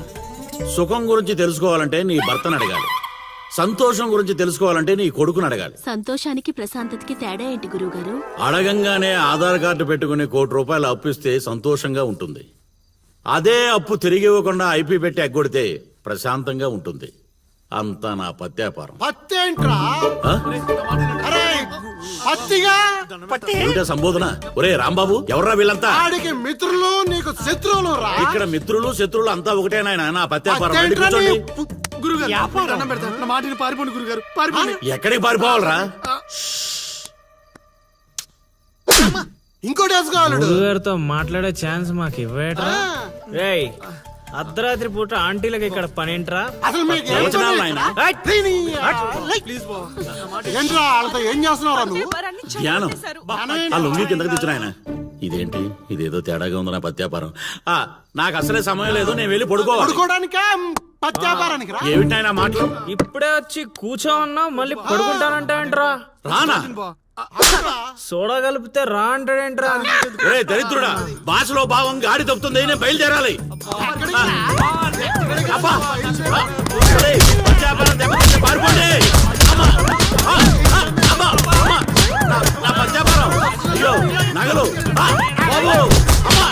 సుఖం గురించి తెలుసుకోవాలంటే నీ భర్తను అడగాలి. సంతోషం గురించి తెలుసుకోవాలంటే నీ కొడుకుని అడగాలి. సంతోషానికి ప్రశాంతతకి తేడా ఏంటి గురువు గారు? అడగంగానే ఆధార్ కార్డు పెట్టుకుని ₹1,00,00,000 అప్పు ఇస్తే సంతోషంగా ఉంటుంది. అదే అప్పు తిరిగి ఇవ్వకుండా ఐపీ పెట్టి ఎగ్గొడితే ప్రశాంతంగా ఉంటుంది. అంతా నా పత్యాపారం. పత్తేంట్రా? ఆ? అరే పత్తిగా ఏమిటా సంబోధన? ఒరే రాంబాబు, ఎవర్రా వీళ్ళంతా? ఆడికి మిత్రులు నీకు శత్రువులు రా. ఇక్కడ మిత్రులు శత్రువులు అంతా ఒకటే నాయన. నా పత్యాపారం. వెళ్ళి కూర్చోండి. గురుగారు దండం పెడతాను. నా మాటని పారిపోండి గురుగారు, పారిపోండి. ఎక్కడికి పారిపోవాలరా? ఇంకోటి వేసుకోవాలి. గురుగారితో మాట్లాడే ఛాన్స్ మాకు ఇవ్వేట్రా. రేయ్ అర్ధరాత్రి పూట ఆంటీలకు ఇక్కడ పనేంట్రా? అసలు మీకు ఏం ప్రవచనాలు పని? నాయనా? ఏంట్రా వాళ్ళతో ఏం చేస్తున్నావురా నువ్వు? ధ్యానం. ఆ లొంగి కిందకి తెచ్చిన ఆయన. ఇదేంటి, ఇదేదో తేడాగా ఉంది నా పత్యాపారం. నాకు అసలే సమయం లేదు, నేను వెళ్ళి పడుకోవాలి. పడుకోవడానికా పత్యాపారానికి రా? ఏమిటి నాయనా మాటలు? ఇప్పుడే వచ్చి కూర్చో ఉన్నా మళ్ళీ పడుకుంటానంటావేంట్రా? రానా? సోడా కలిపితే రా అంటాడేంట్రా? ఒరే దరిద్రుడా, భాషలో భావం గాడి తప్పుతుంది. నేను బయలుదేరాలి. అబ్బా! ఒరేయ్, పత్యాపారం దెబ్బతింటే పారిపోండి. అమ్మా! అమ్మా! అమ్మా! నా పత్యాపారం. అయ్యో నగలు. బాబు! అమ్మా!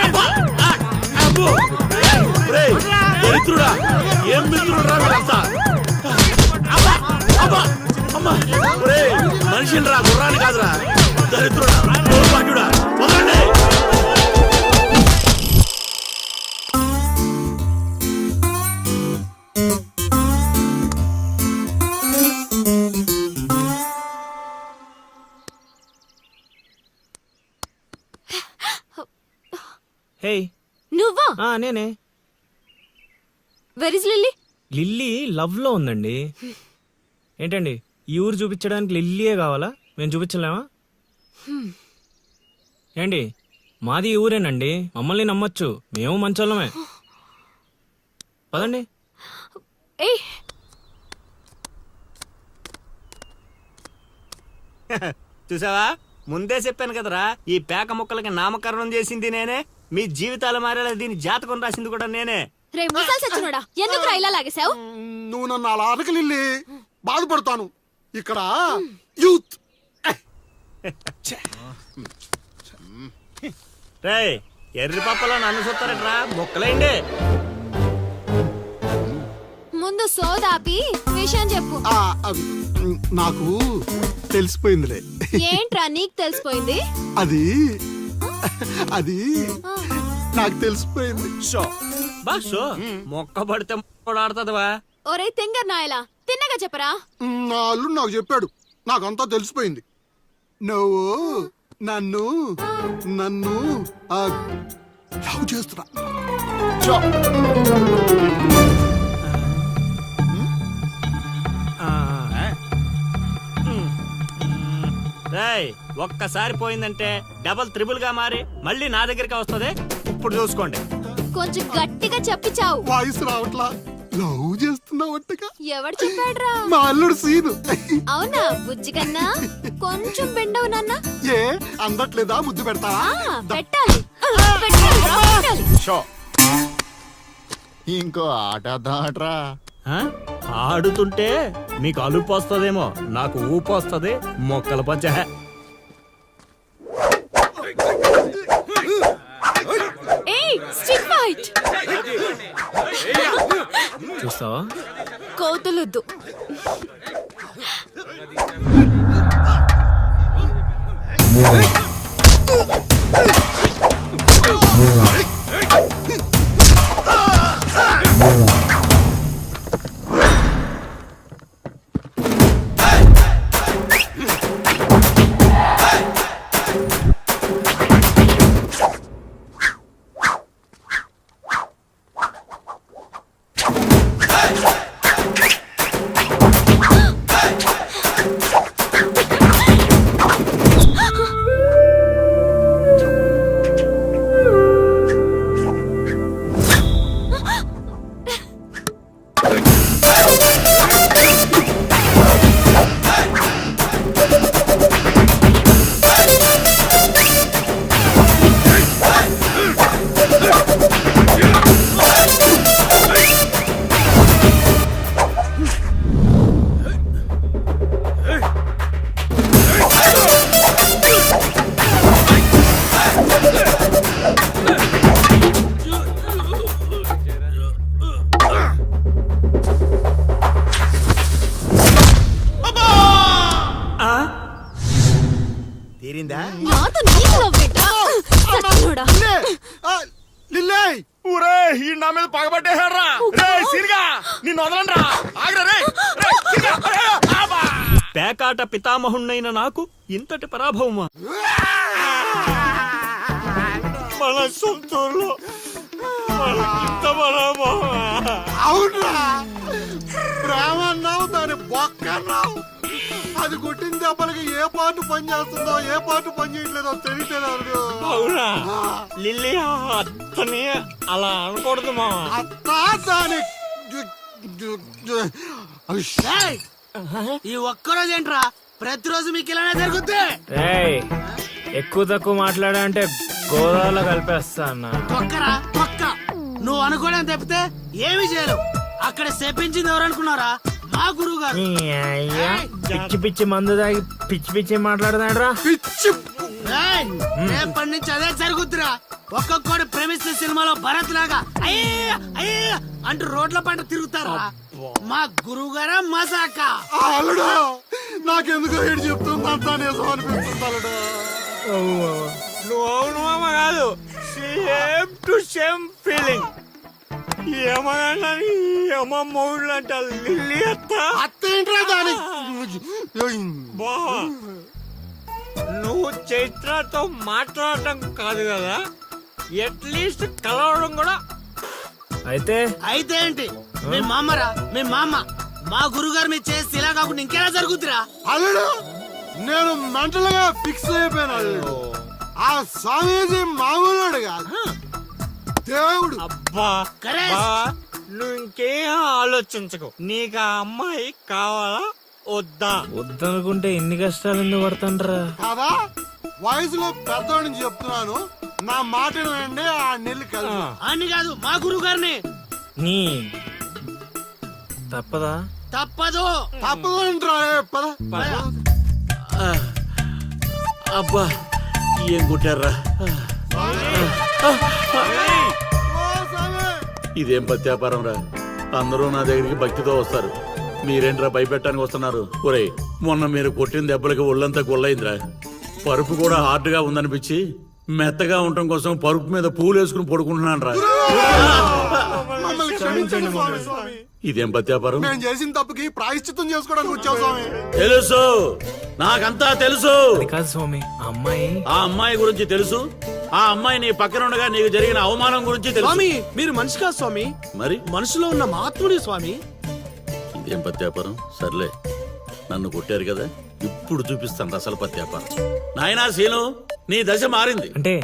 అబ్బా! అబ్బో! ఒరేయ్ దరిద్రుడా, ఏం మిత్రుడురా వీళ్ళంతా? అబ్బా! అబ్బా! అమ్మా! ఒరేయ్ మనిషిని రా, గుర్రాన్ని కాదురా. దరిద్రుడా, దౌర్భాగ్యుడా, వదలండి. హే నువ్వా? నేనే. Where is lily? Lily love లో ఉందండి. ఏంటండి ఈ ఊరు చూపించడానికి లిల్లీయే కావాలా? మేము చూపించలేమా? ఏంటి మాది ఈ ఊరేనండి, మమ్మల్ని నమ్మొచ్చు, మేము మంచోళ్ళమే. పదండి. ఏయ్ చూసావా, ముందే చెప్పాను కదరా, ఈ పేక ముక్కలకి నామకరణం చేసింది నేనే. మీ జీవితాలు మారేలా దీని జాతకం రాసింది కూడా నేనే. రే ముసల్ సచ్చినోడా, ఎందుకురా ఇలా లాగేశావు? నువ్వు నన్ను అలా అడగలిల్లి, బాధపడతాను. ఇక్కడ యూత్. రేయ్ ఎర్రి పప్పలో నన్ను చూస్తారట్రా, ముక్కలేండి. ముందు సోదాపి విషయం చెప్పు. నాకు తెలిసిపోయిందిలే. ఏంట్రా నీకు తెలిసిపోయింది? అది అది నాకు తెలిసిపోయింది. షో బాషో మొక్క పడితే కూడా ఆడుతుందివా? ఒరే తింగర్ నాయలా, తిన్నగా చెప్పరా. నా అల్లుడు నాకు చెప్పాడు, నాకంతా తెలిసిపోయింది. నువ్వు నన్ను నన్ను లవ్ చేస్తున్నా. రేయ్ ఒక్కసారి పోయిందంటే డబల్ త్రిబుల్ గా మారి మళ్ళీ నా దగ్గరికి వస్తుంది. ఇప్పుడు చూసుకోండి. కొంచెం గట్టిగా చెప్పిచావు. వాయిస్ రావట్లా, లవ్ చేస్తున్నావట్టగా. ఎవడు చెప్పాడ్రా? మా అల్లుడు సీను. అవునా బుజ్జి కన్నా? కొంచెం బెండవు నాన్న. ఏ అందట్లేదా? ముద్దు పెడతావా? పెట్టాలి పెట్టాలిరా, పెట్టాలి. ఇంకో ఆట ఆడరా. ఆ? ఆడుతుంటే మీకు అలుపు వస్తుందేమో, నాకు ఊపు వస్తుంది. మొక్కల పంచ ఏయ్ స్టిక్ ఫైట్. చూస్తావా? కోతులొద్దు. తీరిందా? నాతో నీకు లవ్వేంటా? సచ్చినోడా. ఊరే ఈ నా మీద పగబట్టేశాడ్రా. రేయ్ సిరిగా నిన్ను వదలండ్రా. ఆగ్రా రేయ్. రేయ్ సిరిగా. ఆబా. పేకాట పితామహుణ్ణైన నాకు ఇంతటి పరాభవమా? మన సొంతూరులో ఇంత పరాభవమా? అవునరా, ప్రేమన్నావు దాని బొక్కన్నావు. అది కొట్టిన దెబ్బలకి ఏ పాటు పని చేస్తుందో ఏ పాటు పని చేయట్లేదో తెలియట్లేదు. అవునా లిల్లీ, అత్తని అలా అనకూడదు మా. ఈ ఒక్కరోజు ఏంట్రా ప్రతిరోజు మీకు ఇలానే జరుగుద్ది? ఏయ్, ఎక్కువ తక్కువ మాట్లాడా అంటే గోదావరిలో కలిపేస్తా అన్న. తొక్కరా తొక్క. నువ్వు అనుకోవడం తప్పితే ఏమి చేయలేవు. అక్కడ చెప్పించింది ఎవరనుకున్నారా? మా గురువు గారు. నీ అయ్యా, పిచ్చి పిచ్చి మందు తాగి పిచ్చి పిచ్చి మాట్లాడదాడ్రా. రేపటి నుంచి అదే జరుగుద్దిరా. ఒక్కొక్కడు ప్రేమిస్తే సినిమాలో భరత్ లాగా అయ్యే అయ్యే అంటూ రోడ్ల పంట తిరుగుతారా? మా గురువు గారా మజాక. అల్లుడు నాకెందుకో ఏడు చెప్తుంది అంతా నిజం అనిపిస్తుంది అల్లుడు. నువ్వు అవును మామ కాదు, సేమ్ టు సేమ్ ఫీలింగ్. ఏమన్నా అమ్మమ్మూళ్ళు అంట లిల్లీ అత్త. అత్తేంట్రా దాని బావా, నువ్వు చైత్రతో మాట్లాడటం కాదు కదా, అట్లీస్ట్ కలవడం కూడా. అయితే అయితే ఏంటి? మీ మామరా, మీ మామ. మా గురుగారు మీ చేసి ఇలా కాకుండా ఇంకెలా జరుగుతురా? అల్లుడు నేను మెంటల్ గా ఫిక్స్ అయిపోయాను అల్లుడు. ఆ స్వామీజీ మామూలుడు కాదు, దేవుడు. అబ్బా బా, నువ్వు ఇంకేం ఆలోచించకు. నీకు ఆ అమ్మాయి కావాలా వద్దా? వద్దనుకుంటే ఇన్ని కష్టాలు ఎందుకు పడతాండ్రా? కాదా? వయసులో పెద్దవాడిని చెప్తున్నాను, నా మాట వినండి. ఆ నెల్లి కలిసి అని కాదు, మా గురువు గారిని. నీ తప్పదా? తప్పదు. తప్పదు అంటారా? పద. అబ్బా ఏం కుట్టారా? ఇదేం పత్యాపారం రా. అందరూ నా దగ్గరికి భక్తితో వస్తారు, మీరేంట్రా భయపెట్టడానికి వస్తున్నారు? ఒరేయ్, మొన్న మీరు కొట్టిన దెబ్బలకి ఒళ్ళంతా గుల్లైందిరా. పరుపు కూడా హార్డ్ గా ఉందనిపించి మెత్తగా ఉండటం కోసం పరుపు మీద పూలు వేసుకుని పడుకుంటున్నాను రా. మమ్మల్ని క్షమించండి స్వామి. ఇదేం పత్యాపారం? మేము చేసిన తప్పుకి ప్రాయశ్చిత్తం చేసుకోవడానికి వచ్చావు స్వామి. తెలుసు, నాకంతా తెలుసు. అది కాదు స్వామి, ఆ అమ్మాయి. ఆ అమ్మాయి గురించి తెలుసు. ఆ అమ్మాయి నీ పక్కన ఉండగా నీకు జరిగిన అవమానం గురించి తెలుసు. స్వామి మీరు మనిషి కాదు స్వామి, మరి మనసులో ఉన్న మహాత్ముడి స్వామి. ఇదేం పత్యాపారం? సర్లే, నన్ను కొట్టారు కదా, ఇప్పుడు చూపిస్తాను అసలు పత్యాపారం. నాయనా సీను, నీ దశ మారింది. అంటే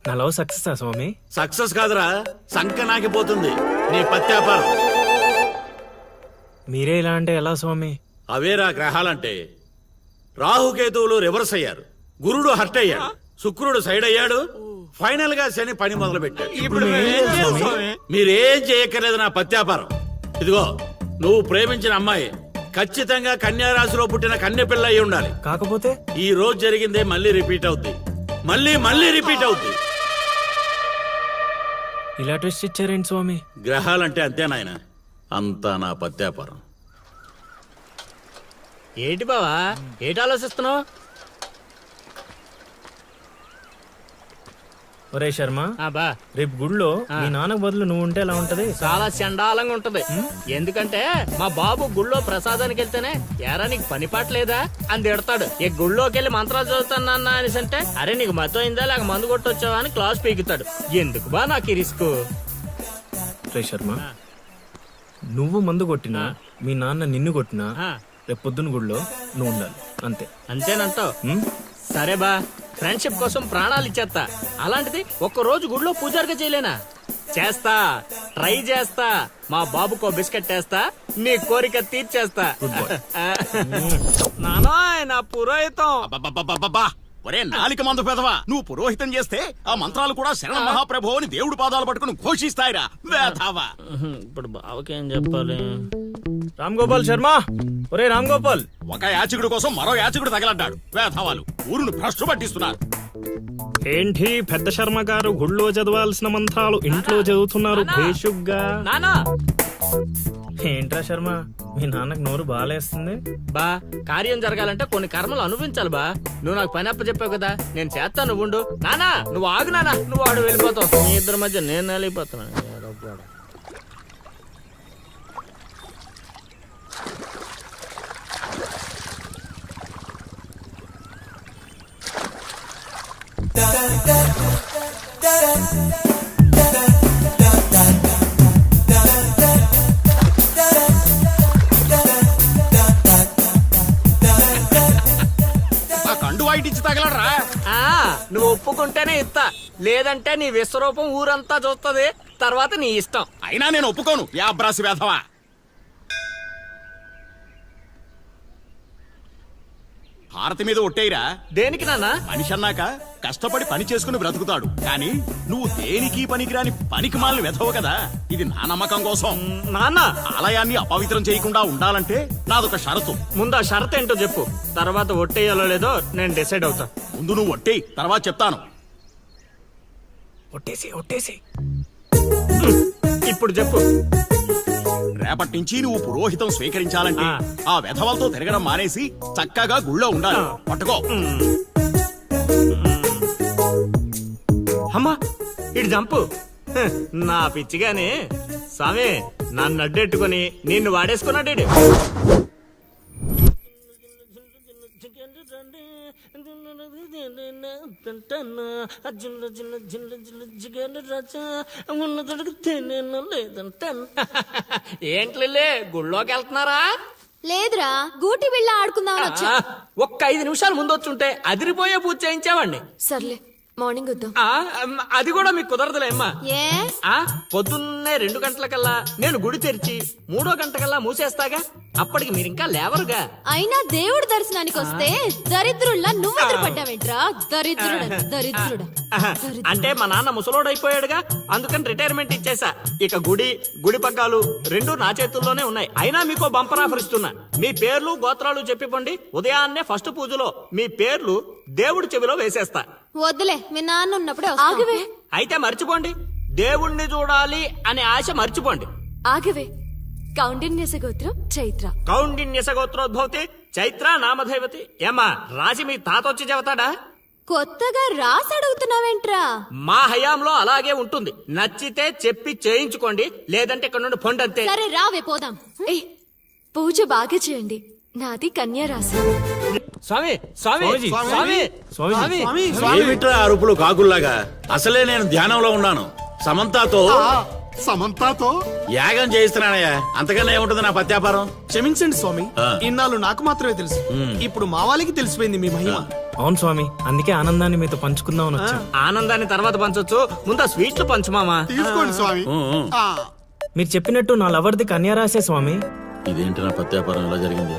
నా లవ్ సక్సెస్ స్వామి? సక్సెస్ కాదురా, సంక నాకిపోతుంది నీ పత్యాపారం. మీరే ఇలా అంటే ఎలా స్వామి? అవేరా గ్రహాలంటే. రాహుకేతువులు రివర్స్ అయ్యారు, గురుడు హర్ట్ అయ్యాడు, శుక్రుడు సైడ్ అయ్యాడు, ఫైనల్ గా శని పని మొదలు పెట్టాడు. ఇప్పుడు మేమేం చేయాలి స్వామి? మీరేం చేయక్కర్లేదు నా పత్యాపారం. ఇదిగో, నువ్వు ప్రేమించిన అమ్మాయి ఖచ్చితంగా కన్యా రాశిలో పుట్టిన కన్య పిల్ల అయి ఉండాలి. కాకపోతే ఈ రోజు జరిగిందే మళ్ళీ రిపీట్ అవుద్ది, మళ్ళీ రిపీట్ అవుద్ది. ఇలా ట్విస్ట్ ఇచ్చారేంటి స్వామి? గ్రహాలంటే అంతే నాయన, అంతా నా పత్యాపారం. ఏంటి బావా, ఏంటి ఆలోచిస్తున్నావు? ఒరే శర్మ, బా రేపు గుడిలో మీ నాన్నకు బదులు నువ్వు ఉంటే ఎలా ఉంటది? చాలా చండాలంగా ఉంటది. ఎందుకంటే మా బాబు గుళ్ళో ప్రసాదానికి వెళ్తేనే ఎరా నీకు పని పాట లేదా అని తిడతాడు. ఈ గుళ్ళోకి వెళ్ళి మంత్రాలు చదువుతాను నాన్న అనేసి అంటే, అరే నీకు మతం అయిందా లేక మందు కొట్టొచ్చావా అని క్లాస్ పీకుతాడు. ఎందుకు బా నాకు ఈ రిస్క్? రే శర్మ, నువ్వు మందు కొట్టినా మీ నాన్న నిన్ను కొట్టినా రేపు పొద్దున్న గుడిలో నువ్వు ఉండాలి, అంతే. అంతేనంటావు? సరే బా, ఫ్రెండ్షిప్ కోసం ప్రాణాలు ఇచ్చేస్తా. అలాంటిది ఒక్క రోజు గుడిలో పూజారిగా చేయలేనా? చేస్తా, ట్రై చేస్తా. మా బాబుకో బిస్కెట్ వేస్తా, నీ కోరిక తీర్చేస్తా. నానా నా పురోహితం. అబ్బబ్బబ్బబ్బబ్బా! ఒరే నాలిక మందు పెదవా, నువ్వు పురోహితం చేస్తే ఆ మంత్రాలు కూడా శరణ మహాప్రభు అని దేవుడి పాదాలు పట్టుకుని ఘోషిస్తాయిరా వేధావా. ఇప్పుడు బావకేం చెప్పాలి? రామ్ గోపాల్ శర్మ, ఒరే రామ్ గోపాల్, ఒక యాచకుడి కోసం మరో యాచకుడు తగలడ్డాడు. వేధావాలు ఊరును భ్రష్టు పట్టిస్తున్నారు. ఏంటి పెద్ద శర్మ గారు గుళ్ళో చదవాల్సిన మంత్రాలు ఇంట్లో చదువుతున్నారు భేషుగ్గా? నానా ఏంట్రా శర్మ, మీ నాన్నకు నోరు బాలేస్తుంది. బా, కార్యం జరగాలంటే కొన్ని కర్మలు అనుభవించాలి బా. నువ్వు నాకు పని అప్ప చెప్పావు కదా, నేను చేస్తాను, నువ్వు ఉండు. నానా నువ్వు ఆగు నానా, నువ్వు ఆడు వెళ్ళిపోతావు. మీ ఇద్దరి మధ్య నేను వెళ్ళిపోతున్నాను. ఆ కండు వాయిటిచ్చి తగలడరా. నువ్వు ఒప్పుకుంటేనే ఇస్తా, లేదంటే నీ విశ్వరూపం ఊరంతా చూస్తుంది. తర్వాత నీ ఇష్టం. అయినా నేను ఒప్పుకోను. యాబ్రాసి వేధవా. భారతి మీద ఒట్టేయిరా. దేనికి నాన్న? మనిషి అన్నాక కష్టపడి పని చేసుకుని బ్రతుకుతాడు, కానీ నువ్వు దేనికి పనికిరాని పనికి మాలిన వెధవు కదా. ఇది నా నమ్మకం కోసం. నాన్న, ఆలయాన్ని అపవిత్రం చేయకుండా ఉండాలంటే నాదొక షరతు. ముందు ఆ షరత్ ఏంటో చెప్పు, తర్వాత ఒట్టేయాలో లేదో నేను డిసైడ్ అవుతా. ముందు నువ్వు ఒట్టేయి, తర్వాత చెప్తాను. ఒట్టేసి ఇప్పుడు చెప్పు. రేపటి నుంచి నువ్వు పురోహితం స్వీకరించాలంటే ఆ వెధవలతో తిరగడం మానేసి చక్కగా గుళ్ళో ఉండాలి. పట్టుకో. అమ్మా ఇటు జంపు. నా పిచ్చిగానే స్వామి నన్ను అడ్డెట్టుకుని నిన్ను వాడేసుకున్నాడు. ఏంట్లే గుళ్ళోకి వెళ్తున్నారా? లేదురా, గూటి బిళ్ళ ఆడుకుందామని వచ్చా. ఒక్క 5 నిమిషాలు ముందు వచ్చుంటే అదిరిపోయే పూజ చేయించావండి. సర్లే, మార్నింగ్ వద్దాం. అది కూడా మీకు కుదరదులేమ్మా. ఏ? పొద్దున్నే 2 గంటలకల్లా నేను గుడి తెరిచి 3వ గంటకల్లా మూసేస్తాగా. అప్పటికి మీరింకా లేవరుగా. అయినా దేవుడి దర్శనానికి వస్తే దరిద్రుల్లా నువ్వు ఎదురుపడ్డావేంట్రా? దరిద్రుడా. అంటే మా నాన్న ముసలోడైపోయాడుగా, అందుకని రిటైర్మెంట్ ఇచ్చేసా. ఇక గుడి పగ్గాలు 2 నా చేతుల్లోనే ఉన్నాయి. అయినా మీకో బంపర్ ఆఫర్ ఇస్తున్నా. మీ పేర్లు గోత్రాలు చెప్పిపోండి, ఉదయాన్నే ఫస్ట్ పూజలో మీ పేర్లు దేవుడి చెవిలో వేసేస్తా. వద్దులే, మీ నాన్న ఉన్నప్పుడే ఆగవే. అయితే మర్చిపోండి, దేవుణ్ణి చూడాలి అనే ఆశ మర్చిపోండి. ఆగవే. కౌండిన్యస గోత్రం చైత్ర. కౌండిన్యస గోత్రోద్భవతి చైత్ర నామధైవతి. ఏమ్మా రాసి మీ తాత వచ్చి చెబుతాడా? కొత్తగా రాసి అడుగుతున్నావేంట్రా? మా హయాంలో అలాగే ఉంటుంది. నచ్చితే చెప్పి చేయించుకోండి, లేదంటే ఇక్కడ నుండి పొండంతే. సరే రావే పోదాం. పూజ బాగా చేయండి. నాది కన్యా రాశి. స్వామి స్వామి స్వామి స్వామి ఏమిట్రా అరుపులు కాకుల్లాగా? అసలే నేను ధ్యానంలో ఉన్నాను. సమంతాతో యాగం చేయిస్తున్నానయ్యా, అంతకన్నా ఏముంటుంది నా పత్యాపారం. క్షమించండి స్వామి, ఇన్నాళ్ళు నాకు మాత్రమే తెలుసు. ఇప్పుడు మా వాళ్ళకి తెలిసిపోయింది మీ మహిమ. అవును స్వామి, అందుకే ఆనందాన్ని మీతో పంచుకుందామని వచ్చా. ఆనందాన్ని తర్వాత పంచొచ్చు, ముందు స్వీట్లు పంచు మామా. తీసుకోండి స్వామి. మీరు చెప్పినట్టు నా లవర్ది కన్యా రాసే స్వామి. ఇదేంటి నా పత్యాపారం ఎలా జరిగింది?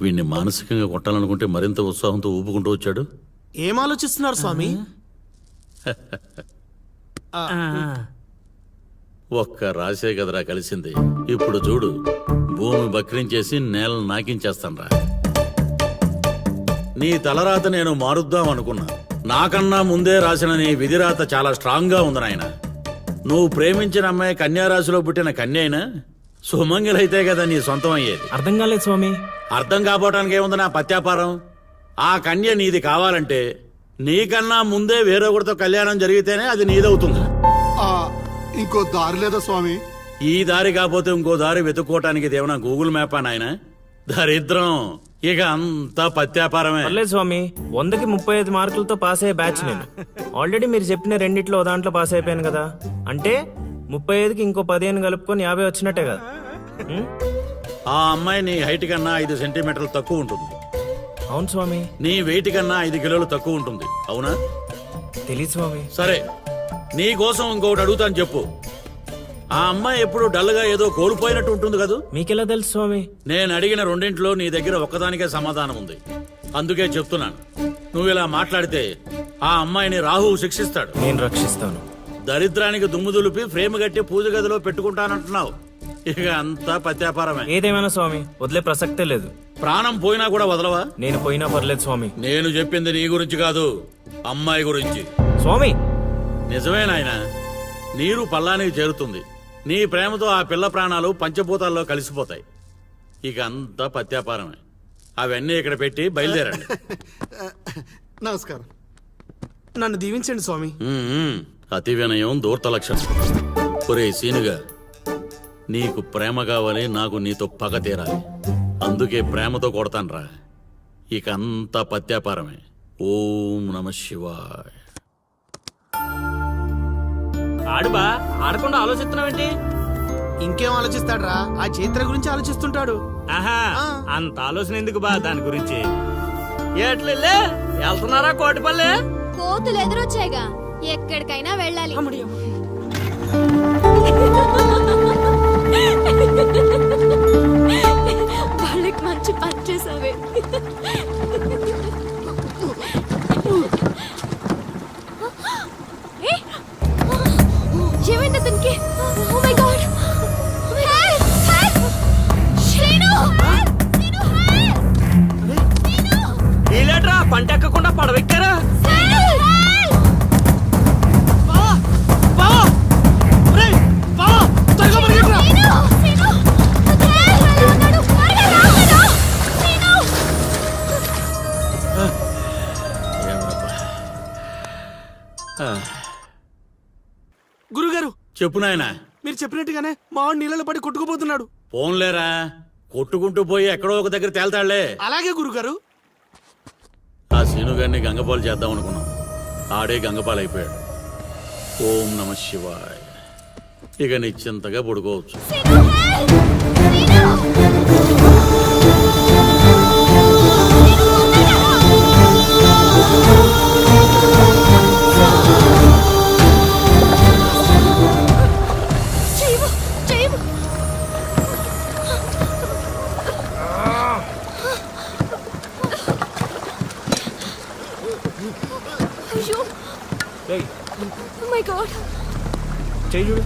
వీడిని మానసికంగా కొట్టాలనుకుంటే మరింత ఉత్సాహంతో ఊపుకుంటూ వచ్చాడు. ఏం ఆలోచిస్తున్నారు స్వామి? ఒక్క రాసే కదరా కలిసింది. ఇప్పుడు చూడు, భూమి బక్రించేసి నేలను నాకించేస్తాన్రా. నీ తలరాత నేను మారుద్దాం అనుకున్నా. నాకన్నా ముందే రాసిన నీ విధిరాత చాలా స్ట్రాంగ్ గా ఉంది నాయన. నువ్వు ప్రేమించిన అమ్మాయి కన్యారాశిలో పుట్టిన కన్య అయినా సుమంగిలైతే కదా నీ సొంతం అయ్యేది. అర్థం కాలేదు స్వామి. అర్థం కాపోవటానికి ఏముంది నా పత్యాపారం? ఆ కన్య నీది కావాలంటే నీకన్నా ముందే వేరొకరితో కళ్యాణం జరిగితేనే అది నీదవుతుంది. ఇంకో దారి లేదా స్వామి? ఈ దారి కాకపోతే ఇంకో దారి వెతుక్కోవటానికి ఇదేమన్నా గూగుల్ మ్యాపా నాయన? దరిద్రం. ఇక అంతా పత్యాపారమే. పర్లేదు స్వామి, 100కి 35 మార్కులతో పాస్ అయ్యే బ్యాచ్ నేను. ఆల్రెడీ మీరు చెప్పిన రెండిట్లో దాంట్లో పాస్ అయిపోయాను కదా. అంటే 35కి ఇంకో 15 కలుపుకొని 50 వచ్చినట్టే కదా. ఆ అమ్మాయి నీ హైట్ కన్నా 5 సెంటీమీటర్లు తక్కువ ఉంటుంది. అవును స్వామి. నీ వెయిట్ కన్నా 5 కిలోలు తక్కువ ఉంటుంది. అవునా? తెలియదు స్వామి. సరే, నీ కోసం ఇంకొకటి అడుగుతాను, చెప్పు. ఆ అమ్మాయి ఎప్పుడు డల్ గా ఏదో కోల్పోయినట్టు ఉంటుంది కదా? మీకెలా తెలుసు స్వామి? నేను అడిగిన రెండింటిలో నీ దగ్గర ఒక్కదానికే సమాధానం ఉంది. అందుకే చెప్తున్నాను, నువ్వు ఇలా మాట్లాడితే ఆ అమ్మాయిని రాహువు శిక్షిస్తాడు. నేను రక్షిస్తాను. దరిద్రానికి దుమ్ము దులిపి ఫ్రేమ్ కట్టి పూజ గదిలో పెట్టుకుంటానంటున్నావు. ఇక అంతా పత్యాపారమే. ఏదేమైనా స్వామి, వదిలే ప్రసక్తే లేదు. ప్రాణం పోయినా కూడా వదలవా? నేను పోయినా పర్లేదు స్వామి. నేను చెప్పింది నీ గురించి కాదు, అమ్మాయి గురించి. స్వామి నిజమే నాయన, నీరు పల్లానికి చేరుతుంది. నీ ప్రేమతో ఆ పిల్ల ప్రాణాలు పంచభూతాల్లో కలిసిపోతాయి. ఇక అంతా పత్యాపారమే. అవన్నీ ఇక్కడ పెట్టి బయలుదేరండి. నమస్కారం. నన్ను దీవించండి స్వామి. అతి వినయం దూర్త లక్షణం. ఒరే సీనుగా, నీకు ప్రేమ కావాలి, నాకు నీతో పగ తీరాలి. అందుకే ప్రేమతో కొడతాన్రా. ఇక అంతా పత్యాపారమే. ఓం నమ శివాయ. ఆడుబా ఆడకుండా ఆలోచిస్తున్నావేంటి? ఇంకేం ఆలోచిస్తాడ్రా? ఆ చైత్ర గురించి ఆలోచిస్తుంటాడు. ఆహా, అంత ఆలోచన ఎందుకు బా దాని గురించి? ఏట్లే వెళ్తున్నారా కోటిపల్లె? కోతులు ఎదురొచ్చాయిగా, ఎక్కడికైనా వెళ్ళాలి. వాళ్ళకి మంచి పని చేసావే. ఏమైంది అతనికి? Oh my God! వీలేట్రా పంట ఎక్కకుండా పడవెక్కారా? గురుగారు చెప్పు నాయనా. మీరు చెప్పినట్టుగానే మావాడు నీళ్ళలో పడి కొట్టుకుపోతున్నాడు. పోన్లేరా, కొట్టుకుంటూ పోయి ఎక్కడో ఒక దగ్గర తేల్తాళ్లే. అలాగే గురుగారు. ఆ సీనుగారిని గంగపాలు చేద్దాం అనుకున్నాం, ఆడే గంగపాలు అయిపోయాడు. ఓం నమ శివాయ. ఇక నిశ్చింతగా పడుకోవచ్చు. Oh my God! చెయ్యి చూడు.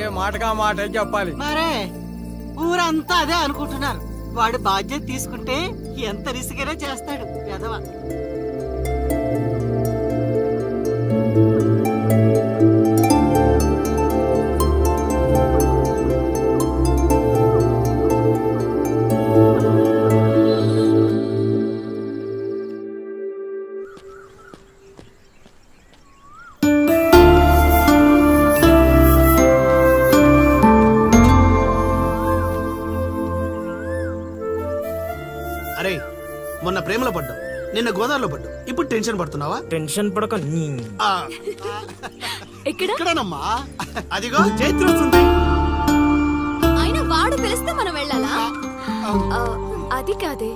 ఏ మాటగా మాట చెప్పాలి. మరే ఊరంతా అదే అనుకుంటున్నారు. వాడు బాధ్యత తీసుకుంటే ఎంత రిసికైనా చేస్తాడు ఎదవ. అరే, మొన్న ప్రేమలో పడ్డావు, నిన్న గోదావరిలో పడ్డావు, ఇప్పుడు టెన్షన్ పడుతున్నావా? టెన్షన్ పడక. ఎక్కడనమ్మా? అదిగో చైత్ర వస్తుంది. అయినా వాడు పిలిస్తే మనం వెళ్ళాలా? అది కాదే,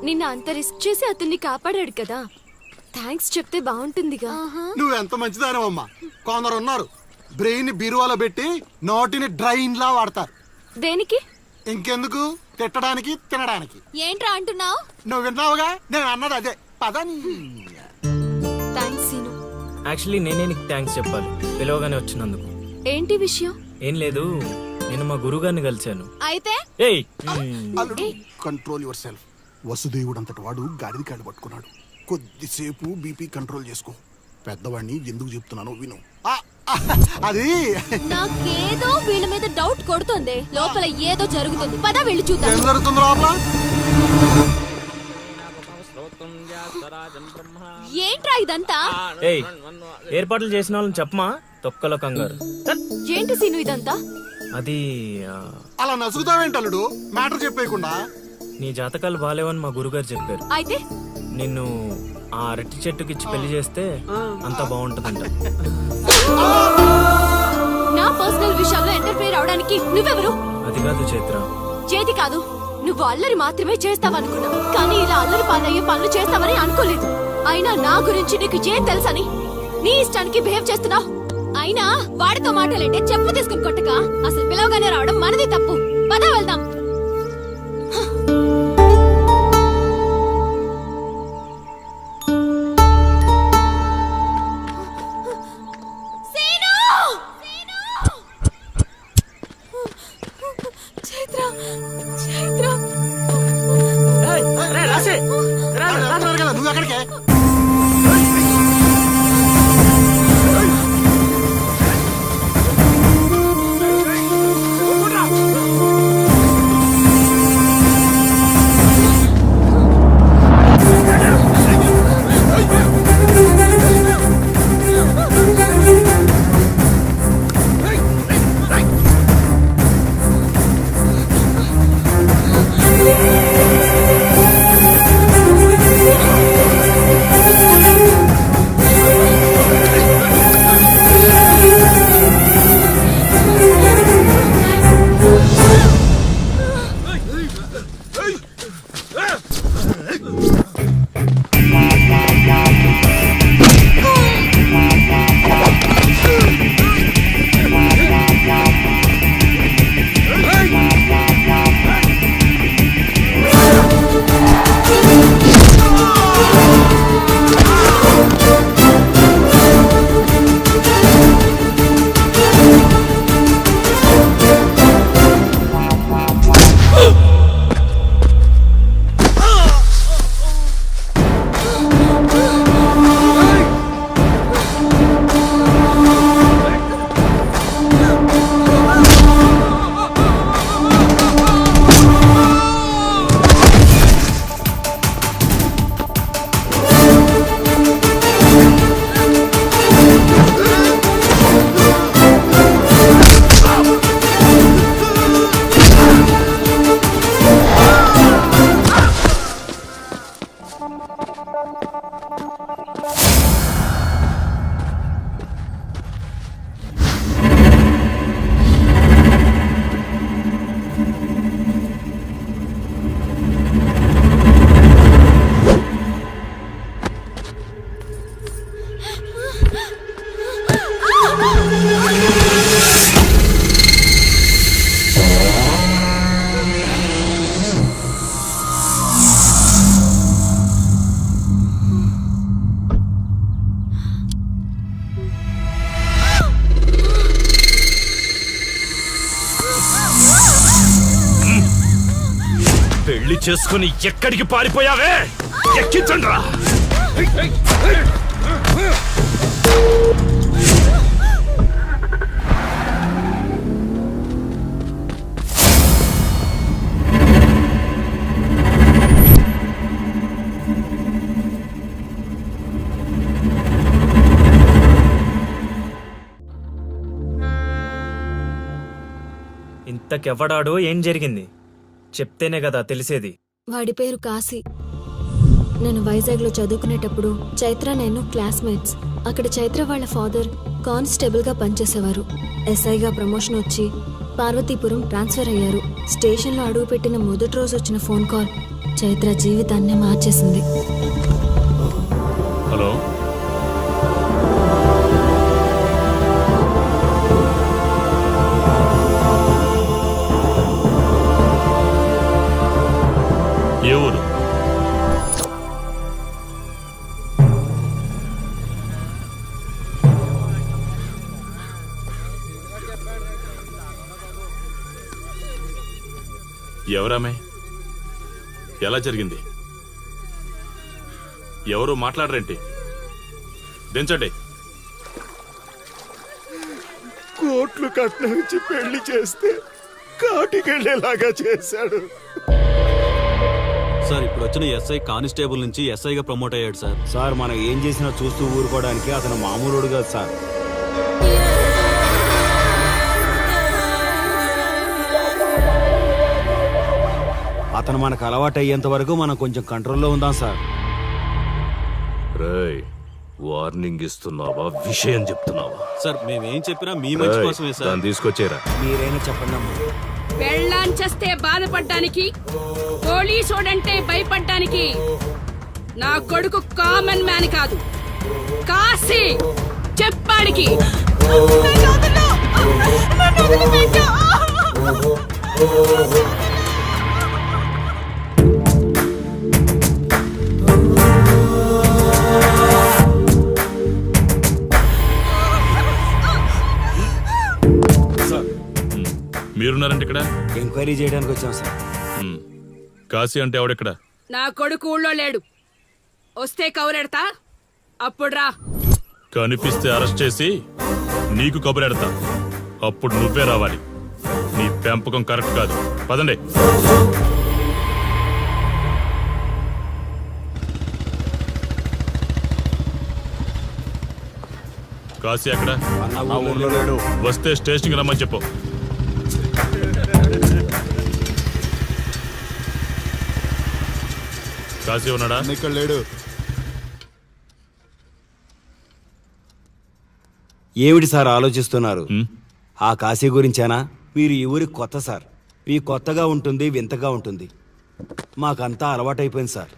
నిన్న అంత రిస్క్ చేసి అతన్ని కాపాడాడు కదా, థ్యాంక్స్ చెప్తే బాగుంటుందిగా. నువ్వెంత మంచిదానమ్మా. కొందరు ఉన్నారు బ్రెయిన్ బీరువాలో పెట్టి నోటిని డ్రైన్ లా వాడతారు. దేనికి? ఇంకెందుకు, తిట్టడానికి తినడానికి. ఏంట్రా అంటున్నావు? నువ్వు విన్నావుగా, నేను అన్నది అదే. పదని థ్యాంక్స్ సీను. యాక్చువల్లీ నేనే నీకు థ్యాంక్స్ చెప్పాలి పిలవగానే వచ్చినందుకు. ఏంటి విషయం? ఏం లేదు, నేను మా గురుగారిని కలిశాను. అయితే ఏయ్ కంట్రోల్ యువర్ సెల్ఫ్. వసుదేవుడు అంతటి వాడు గాడిద కాళ్ళు పట్టుకున్నాడు. కొద్దిసేపు బీపీ కంట్రోల్ చేసుకో. పెద్దవాడిని ఎందుకు చెప్తున్నానో విను. అది నాకేదో వీళ్ళ మీద డౌట్ కొడుతుంది. లోపల ఏదో జరుగుతుంది. పద వెళ్ళి చూద్దాం. ఏం జరుగుతుంది లోపల? ఏంట్రా ఇదంతా? ఏయ్ ఏర్పాట్లు చేసిన వాళ్ళని చెప్పమా, తొక్కలో కంగారు. ఏంటి సీను ఇదంతా? అది అలా నసుగుతావేంటల్లుడు, మ్యాటర్ చెప్పేయకుండా. నీ జాతకాలు బాలేవని మా గురుగారు చెప్పారు. అయితే నిన్ను ఆ అరటి చెట్టుకిచ్చి పెళ్లి చేస్తే అంతా బాగుంటుందంట. నా పర్సనల్ విషయాల్లో ఎంటర్ఫైర్ అవడానికి నువ్వెవరు? అది కాదు చైత్ర. చేతి కాదు, నువ్వు అల్లరి మాత్రమే చేస్తావనుకున్నా, కానీ ఇలా అల్లరి పాలయ్యే పనులు చేస్తావని అనుకోలేదు. అయినా నా గురించి నీకు ఏం తెలుసని నీ ఇష్టానికి బిహేవ్ చేస్తున్నావు. అయినా వాడితో మాటలంటే చెప్పు తీసుకుని కొట్టక అసలు పిలవగానే రావడం మనది తప్పు. పద వెళ్దాం. నువ్వు ఎక్కడికే? పెళ్లి చేసుకుని ఎక్కడికి పారిపోయావే? ఎక్కించండ్రా. ఇంతకెవ్వడాడో ఏం జరిగింది చెప్తేనే కదా తెలిసేది. వాడి పేరు కాశీ. నేను వైజాగ్లో చదువుకునేటప్పుడు చైత్ర నేను క్లాస్మేట్స్. అక్కడ చైత్ర వాళ్ళ ఫాదర్ కానిస్టేబుల్ గా పనిచేసేవారు. ఎస్ఐగా ప్రమోషన్ వచ్చి పార్వతీపురం ట్రాన్స్ఫర్ అయ్యారు. స్టేషన్లో అడుగుపెట్టిన మొదటి రోజు వచ్చిన ఫోన్ కాల్ చైత్ర జీవితాన్ని మార్చేసింది. హలో, ఏ ఊరు? ఎవరామే? ఎలా జరిగింది? ఎవరు మాట్లాడరేంటి? దించండి. కోట్లు కట్నం ఇచ్చి పెళ్లి చేస్తే కాటికెళ్ళేలాగా చేశాడు. సార్ ఇప్పుడు వచ్చిన ఎస్ఐ కానిస్టేబుల్ నుంచి ఎస్ఐగా ప్రమోట్ అయ్యాడు సార్. సార్ మనం ఏం చేసినా చూస్తూ ఊరుకోవడానికి అతను మామూలుడు కాదు సార్. అతను మనకు అలవాటు అయ్యేంత వరకు మనం కొంచెం కంట్రోల్లో ఉందాం సార్. రేయ్, వార్నింగ్ ఇస్తున్నావా, విషయం చెప్తున్నావా? సార్ మేమేం చెప్పినా మీ మంచి కోసమే సార్. దాన్ని తీసుకొచ్చేరా. మీరైనా చెప్పండి అమ్మా. పెళ్ళాంచేస్తే బాధపడ్డానికి, పోలీసోడంటే భయపడ్డానికి నా కొడుకు కామన్ మ్యాన్ కాదు, కాశీ చెప్పాడికి. మీరున్నారంటే ఇక్కడ ఎంక్వైరీ చేయడానికి వచ్చాం సార్. కాశీ అంటే ఎవడెక్కడ? నా కొడుకు ఊళ్ళో లేడు. వస్తే కౌరెడతా, అప్పుడు రా. కనిపిస్తే అరెస్ట్ చేసి నీకు కబురెడతా, అప్పుడు నువ్వే రావాలి. నీ పెంపకం కరెక్ట్ కాదు. పదండి. కాశీ అక్కడ ఊర్లో లేడు. వస్తే స్టేషన్కి రమ్మని చెప్పు. కాశీ ఉన్నాడా? ఇక్కడ లేడు. ఏమిటి సార్ ఆలోచిస్తున్నారు? హ్మ్? ఆ కాశీ గురించేనా? మీరు ఈ ఊరికి కొత్త సార్. ఈ కొత్తగా ఉంటుంది, వింతగా ఉంటుంది. మాకంతా అలవాటైపోయింది సార్.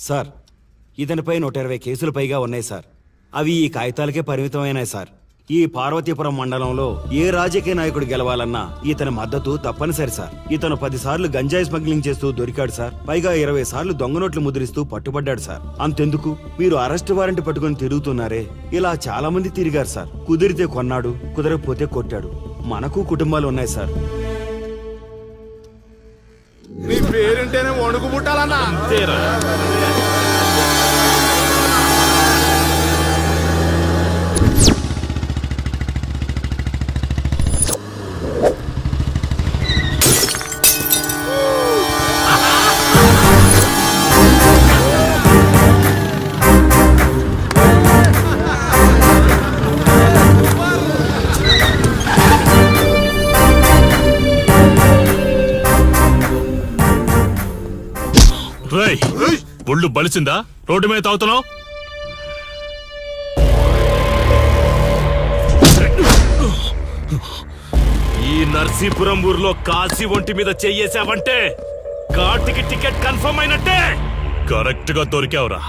సార్, ఇతనిపై 120 కేసులు పైగా ఉన్నాయి సార్. అవి ఈ కాగితాలకే పరిమితమైనాయి సార్. ఈ పార్వతీపురం మండలంలో ఏ రాజకీయ నాయకుడు గెలవాలన్నా ఇతని మద్దతు తప్పనిసరి సార్. ఇతను 10 సార్లు గంజాయి స్మగ్లింగ్ చేస్తూ దొరికాడు సార్. పైగా 20 సార్లు దొంగ నోట్లు ముద్రిస్తూ పట్టుబడ్డాడు సార్. అంతెందుకు, మీరు అరెస్ట్ వారెంట్ పట్టుకుని తిరుగుతున్నారే, ఇలా చాలా మంది తిరిగారు సార్. కుదిరితే కొన్నాడు, కుదరకపోతే కొట్టాడు. మనకు కుటుంబాలు ఉన్నాయి సార్. నీ పేరుంటేనే వణుకు పుట్టాలన్నా. రేయ్, ఒళ్ళు బలిసిందా? రోడ్డు మీద తాగుతున్నావు? ఈ నర్సీపురం ఊర్లో కాశీ ఒంటి మీద చెయ్యేసావంటే కాటికి టికెట్ కన్ఫర్మ్ అయినట్టే. కరెక్ట్ గా దొరికావురా.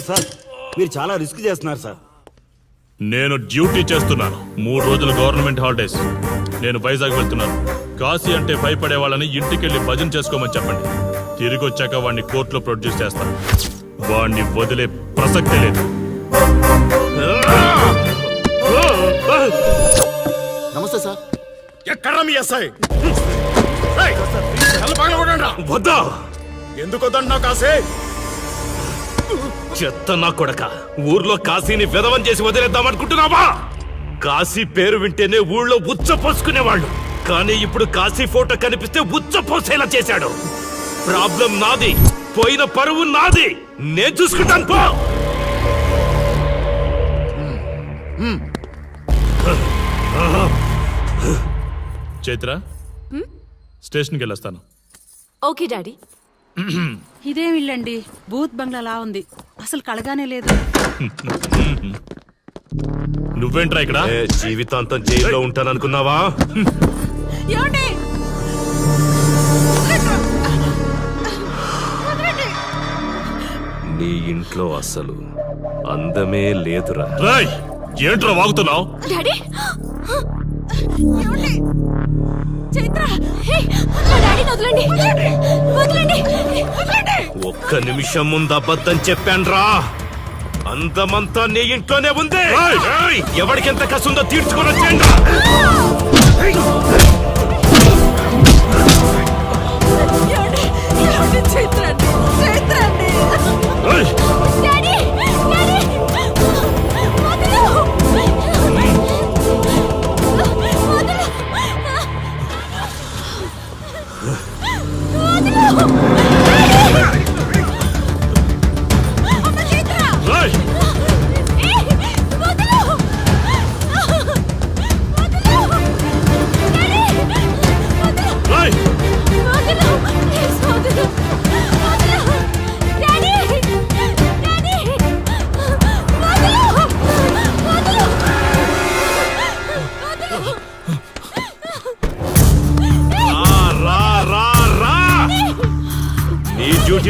సార్, మీరు చాలా రిస్క్ చేస్తున్నారు సార్. నేను డ్యూటీ చేస్తున్నాను. 3 రోజులు గవర్నమెంట్ హాలిడేస్. నేను వైజాగ్ వెళ్తున్నాను. కాశీ అంటే భయపడే వాళ్ళని ఇంటికెళ్ళి భజన చేసుకోమని చెప్పండి. తిరిగి వచ్చాక వాడిని కోర్టులో ప్రొడ్యూస్ చేస్తాను. వాడిని వదిలే ప్రసక్తే లేదు. నమస్తే సార్. ఎక్కడ మీ ఎస్ఐ? వద్దా ఎందుకు వద్దన్నా కాసే చెత్త నా కొడక ఊర్లో కాశీని విధవం చేసి వదిలేద్దామనుకుంటున్నావా? కాశీ పేరు వింటేనే ఊళ్ళో ఉచ్చ పోసుకునేవాళ్ళు, కానీ ఇప్పుడు కాశీ ఫోటో కనిపిస్తే ఉచ్చ పోసేలా చేశాడు. ప్రాబ్లం నాది, పోయిన పరువు నాది, నేను చూసుకుంటాను పో. చైత్ర స్టేషన్కి వెళ్ళొస్తాను. Okay daddy. ఇదేం ఇల్లండి, బూత్ బంగ్లాలా ఉంది, అసలు కళగానే లేదు. నువ్వేంట్రా ఇక్కడ? జీవితాంతం జైల్లో ఉంటాననుకున్నావా? ఏమండి? నీ ఇంట్లో అసలు అందమే లేదురా. ఏంట్రా వాగుతున్నావు? డాడీ చైత్ర, హే, మా డాడీని వదలండి, వదలండి. ఒక్క నిమిషం ముందు అబద్ధం చెప్పాన్రా. అందమంతా నీ ఇంట్లోనే ఉంది. ఎవరికి ఎంత కసుందో తీర్చుకొని వచ్చేయండి. చైత్ర అండి, చైత్ర అండి. డాడీ, డాడీ, వదలు.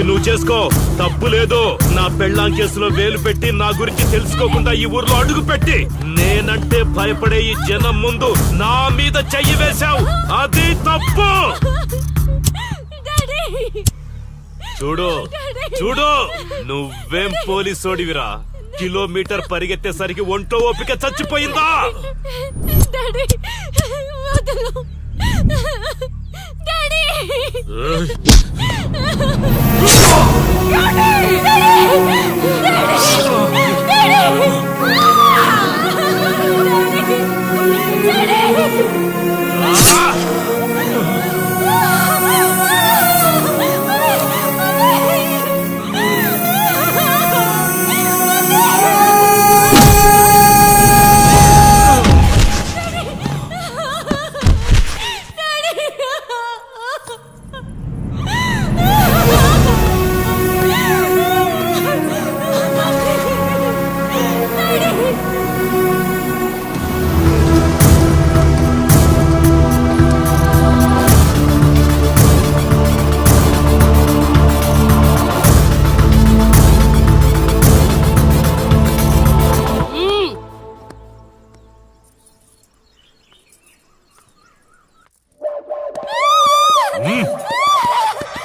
నువ్వు చేసుకో, తప్పు లేదు. నా పెళ్ళాం కేసులో వేలు పెట్టి నా గురించి తెలుసుకోకుండా ఈ ఊర్లో అడుగు పెట్టి నేనంటే భయపడే ఈ జనం ముందు నా మీద చెయ్యి వేశావు, అది తప్పు. చూడు చూడు, నువ్వేం పోలీసోడివిరా? కిలోమీటర్ పరిగెత్తేసరికి ఒంట్లో ఓపిక చచ్చిపోయిందా? డాడీ, వదలు. డాడీ,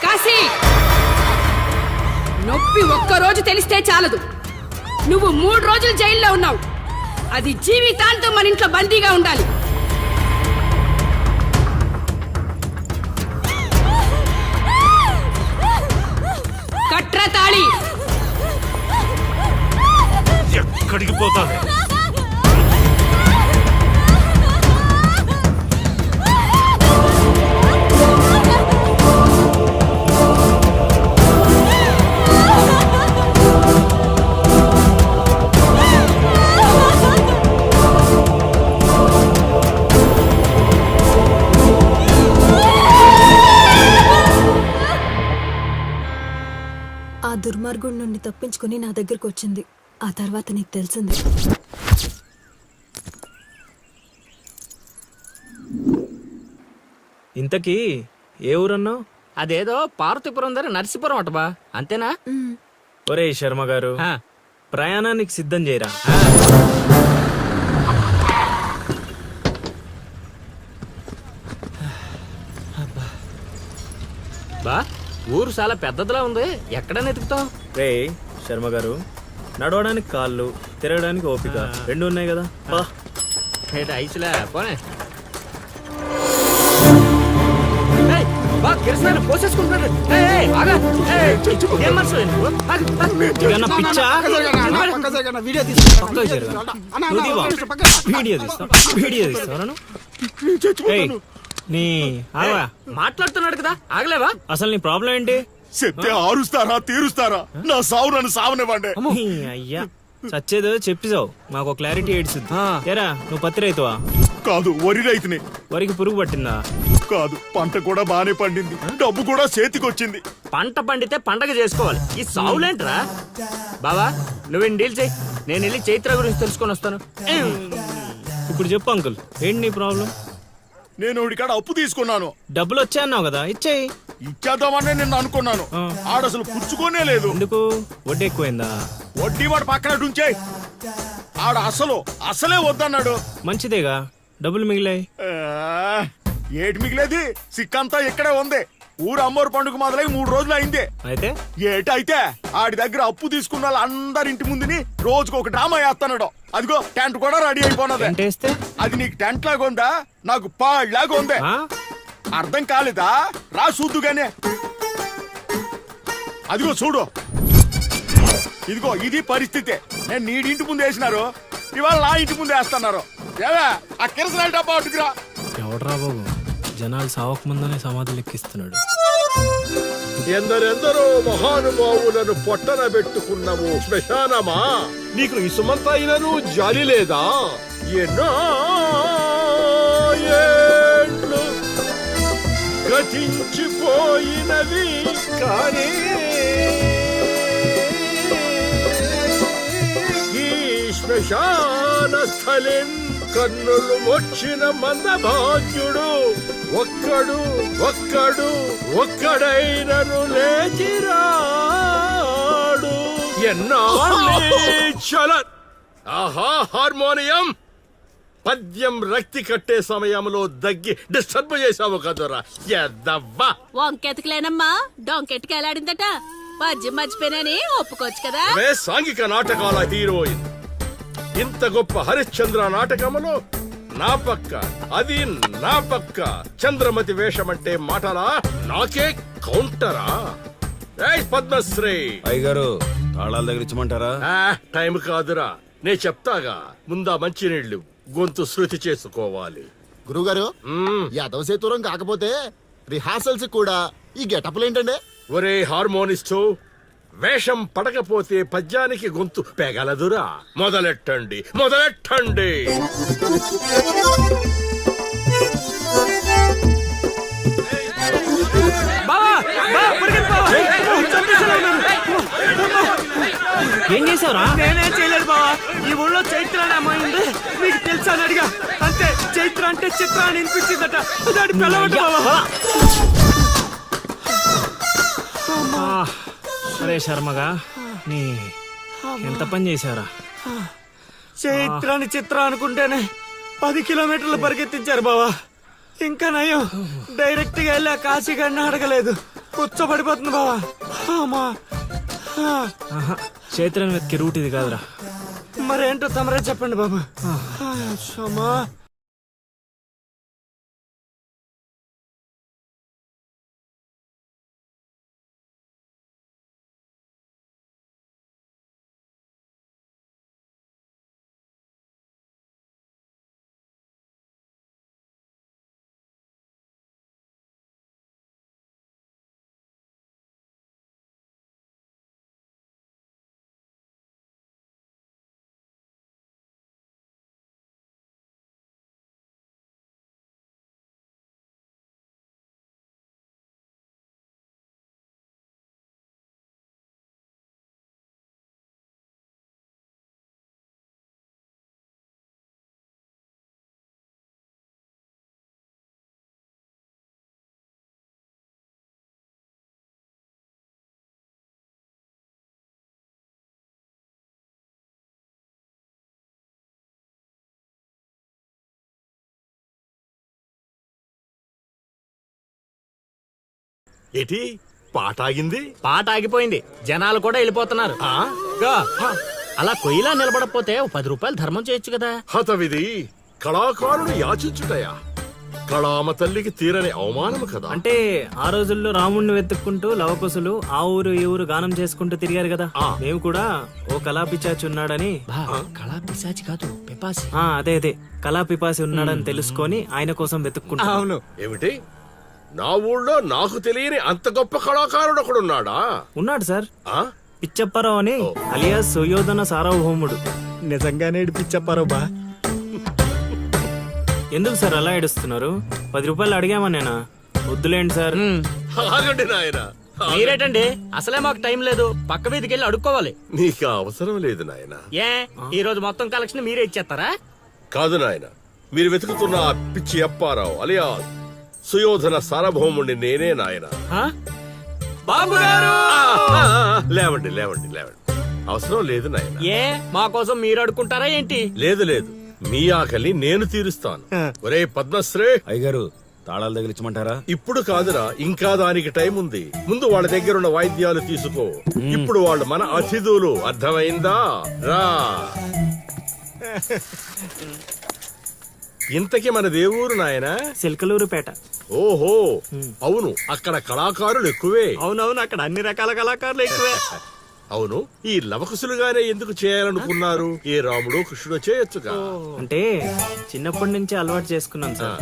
కాశీ, నొప్పి ఒక్కరోజు తెలిస్తే చాలదు, నువ్వు 3 రోజులు జైల్లో ఉన్నావు. అది జీవితాంతం మన ఇంట్లో బందీగా ఉండాలి. కట్ర తాళి. ఎక్కడికి పోతాను? ఆ దుర్మార్గుడి నుండి తప్పించుకుని నా దగ్గరకు వచ్చింది. ఆ తర్వాత నీకు తెలిసింది. ఇంతకీ ఏ ఊరన్నావు? అదేదో పార్వతీపురం దగ్గర నరసీపురం అటబా, అంతేనా? ఒరే శర్మ గారు, ప్రయాణానికి సిద్ధం చేయరా. బా, ఊరు చాలా పెద్దదిలా ఉంది, ఎక్కడైనా ఎతుకుతాం? రే శర్మ గారు, నడవడానికి కాళ్ళు, తిరగడానికి ఓపిక రెండు ఉన్నాయి కదా. ఐసులే పోనే. బా కిరసనాయలు పోసేసుకుంటున్నారు. ఆగా. ఏం మనుషులు నువ్వు? ఏమన్నా పిచ్చా? వీడియో తీసుకో. పక్కకు జరుగు. నువ్వు తీవా? వీడియో తీస్తావా నన్ను? ఏయ్, నీ ఆగవా? మాట్లాడుతున్నాడు కదా ఆగలేవా? అసలు నీ ప్రాబ్లం ఏంటి? చెప్తే ఆరుస్తారా తీరుస్తారా? నా సావు నన్ను సావనివ్వండి. నీ అయ్యా చచ్చేదో చెప్పిసావు మాకు క్లారిటీ ఏడ్చుద్ది. ఏరా నువ్వు పత్తి రైతువా? కాదు, వరి రైతుని. వరికి పురుగు పట్టిందా? కాదు, పంట కూడా బానే పండింది, డబ్బు కూడా చేతికొచ్చింది. పంట పండితే పండగ చేసుకోవాలి. ఈ సావులేంట్రా? బావా నువ్వేం డీల్ చేయి, నేను వెళ్ళి చైత్ర గురించి తెలుసుకొని వస్తాను. ఇప్పుడు చెప్పు అంకుల్, ఏంటి నీ ప్రాబ్లం? నేను కాడ అప్పు తీసుకున్నాను. డబ్బులు వచ్చాయన్నావు కదా, ఇచ్చేయి. ఇచ్చేద్దామని నేను అనుకున్నాను. ఆడసలు పుచ్చుకోనే లేదు. ఎందుకు? వడ్డీ ఎక్కువైందా? వడ్డీ వాడు పక్కన ఉంచే. ఆడ అసలే వద్దన్నాడు. మంచిదేగా, డబ్బులు మిగిలాయి. ఏటి మిగిలేది? సిక్కంతా ఇక్కడే ఉంది. ఊరు అమ్మోరు పండుగ మొదలై 3 రోజులు అయింది. అయితే ఏటైతే ఆడి దగ్గర అప్పు తీసుకున్న వాళ్ళు అందరి ఇంటి ముందుని రోజుకు ఒక డ్రామా వేస్తున్నాడు. అదిగో టెంట్ కూడా రెడీ అయిపోయినది. వేస్తే అది నీకు టెంట్ లాగా ఉందా, నాకు పాళ్ళలాగా ఉంది. అర్థం కాలేదా? రా చూద్దుగానే. అదిగో చూడు, ఇదిగో ఇది పరిస్థితి. నేను నీడింటి ముందు వేసినారు, ఇవాళ నా ఇంటి ముందు వేస్తున్నారు. ఏవా ఆ కిరసనాయిల డబ్బా ఒకటిరా. ఎవడరా బాబు, జనాలు సావక ముందనే సమాధులు ఎక్కిస్తున్నాడు. ఎందరెందరో మహానుభావులను పొట్టన పెట్టుకున్నావు శ్మశానమా, నీకు ఇసుమంతైనను జాలి లేదా? ఎన్నో ఏండ్లు గతించిపోయినవి కానీ ఈ శ్మశాన స్థలిన్ కన్నులు వచ్చిన మందభాగ్యుడు ఒక్కడైనను లేచిరాడు. చల ఆహా హార్మోనియం పద్యం రక్తి కట్టే సమయంలో దగ్గి డిస్టర్బ్ చేసావు కదరా ఎద్దవ్వా. వంకెతకలేనమ్మా డొంకెట్టుకు ఎలాడిందట. పద్యం మర్చిపోయినని ఒప్పుకోవచ్చు కదా. సాంఘిక నాటకాల హీరోయిన్. ఇంత గొప్ప హరిశ్చంద్ర నాటకములో నా పక్క చంద్రమతి వేషమంటే మాటలా, నాకే కౌంటరా? పద్మశ్రీ అయ్యగారు తాళాల దగ్గర ఇచ్చమంటారా? టైం కాదురా, నే చెప్తాగా. ముందా మంచినీళ్లు గొంతు శృతి చేసుకోవాలి. గురుగారు, యాదవ సేతురం కాకపోతే రిహార్సల్స్ కూడా ఈ గెటప్లు ఏంటండి? ఒరే హార్మోనిస్టు, వేషం పడకపోతే పద్యానికి గొంతు పెగలదురా. మొదలెట్టండి. ఏం చేసావురా? నేనేం చేయలేదు బావా. ఈ ఊళ్ళో చైత్ర అనే అమ్మాయి ఉంది, మీకు తెలుసా అని అడిగా. అంతే, చైత్ర అంటే చిత్ర అని వినిపించిందట. దాని పిల్లవట బావా. అరే శర్మగా, నీ ఎంత పని చేశారా? చైత్రాన్ని చిత్ర అనుకుంటేనే 10 కిలోమీటర్లు పరిగెత్తించారు బావా. ఇంకా నయం, డైరెక్ట్ గా వెళ్ళా కాశీగాడిని అడగలేదు. కూర్చోబడిపోతుంది బావా. చైత్రని వెతికే రూట్ ఇది కాదురా. మరేంటో తమరే చెప్పండి బాబు. ఏటి పాట ఆగింది? పాట ఆగిపోయింది, జనాలు కూడా వెళ్ళిపోతున్నారు. అలా కొయ్యిలా నిలబడకపోతే 10 రూపాయలు ధర్మం చేయొచ్చు కదా. హతవిధి కళాకారుని యాచించుటయా? కళామ తల్లికి తీరని అవమానం కదా. అంటే ఆ రోజుల్లో రాముణ్ణి వెతుక్కుంటూ లవకుశులు ఆ ఊరు ఈ ఊరు గానం చేసుకుంటూ తిరిగారు కదా, మేము కూడా ఓ కళాపిచాచి ఉన్నాడని. కళా పిశాచి కాదు పిపాసి. అదే అదే కళాపిపాసి ఉన్నాడని తెలుసుకొని ఆయన కోసం వెతుక్కుంటా. అవును. ఏమిటి, నా ఊళ్ళో నాకు తెలియని అంత గొప్ప కళాకారుడు ఒకడున్నాడా? ఉన్నాడు సార్, ఆ? పిచ్చప్పారావు అని అలియాస్ సుయోధన సార్వభౌముడు. నిజంగానే పిచ్చప్పారో బా. ఎందుకు సార్ అలా ఏడుస్తున్నారు? 10 రూపాయలు అడిగామా నేనా? వద్దులేండి సార్. ఆగండి నాయనా. మీరేటండి, అసలే మాకు టైం లేదు, పక్క వీధికి వెళ్ళి అడుక్కోవాలి. నీకు అవసరం లేదు నాయనా. ఏ ఈ రోజు మొత్తం కలెక్షన్ మీరే ఇచ్చేస్తారా? కాదు నాయన, మీరు వెతుకుతున్న ఆ పిచ్చి అప్పారావు అలియా సుయోధన సార్వభౌముడిని నేనే నాయన. బాబు గారు లేవండి లేవండి లేవండి, అవసరం లేదు నాయన. ఏ మా కోసం మీరు అడుక్కుంటారా ఏంటి? లేదు లేదు, మీ ఆకలి నేను తీరుస్తాను. ఒరే పద్మశ్రీ అయ్యగారు తాళాలు తగిలించమంటారా? ఇప్పుడు కాదురా, ఇంకా దానికి టైం ఉంది. ముందు వాళ్ళ దగ్గరున్న వాయిద్యాలు తీసుకో. ఇప్పుడు వాళ్ళు మన అతిథులు, అర్థమైందా? రా. ఇంతకీ మన దేవురు నాయనా? సిల్కలూరుపేట. ఓహో, అవును, అక్కడ కళాకారులు ఎక్కువే. అవునవును, అక్కడ అన్ని రకాల కళాకారులు ఎక్కువే. అవును, ఈ లవకుశులుగానే ఎందుకు చేయాలనుకున్నారు? ఏ రాముడు కృష్ణుడు చేయొచ్చుగా. అంటే చిన్నప్పటి నుంచి అలవాటు చేసుకున్నాం సార్.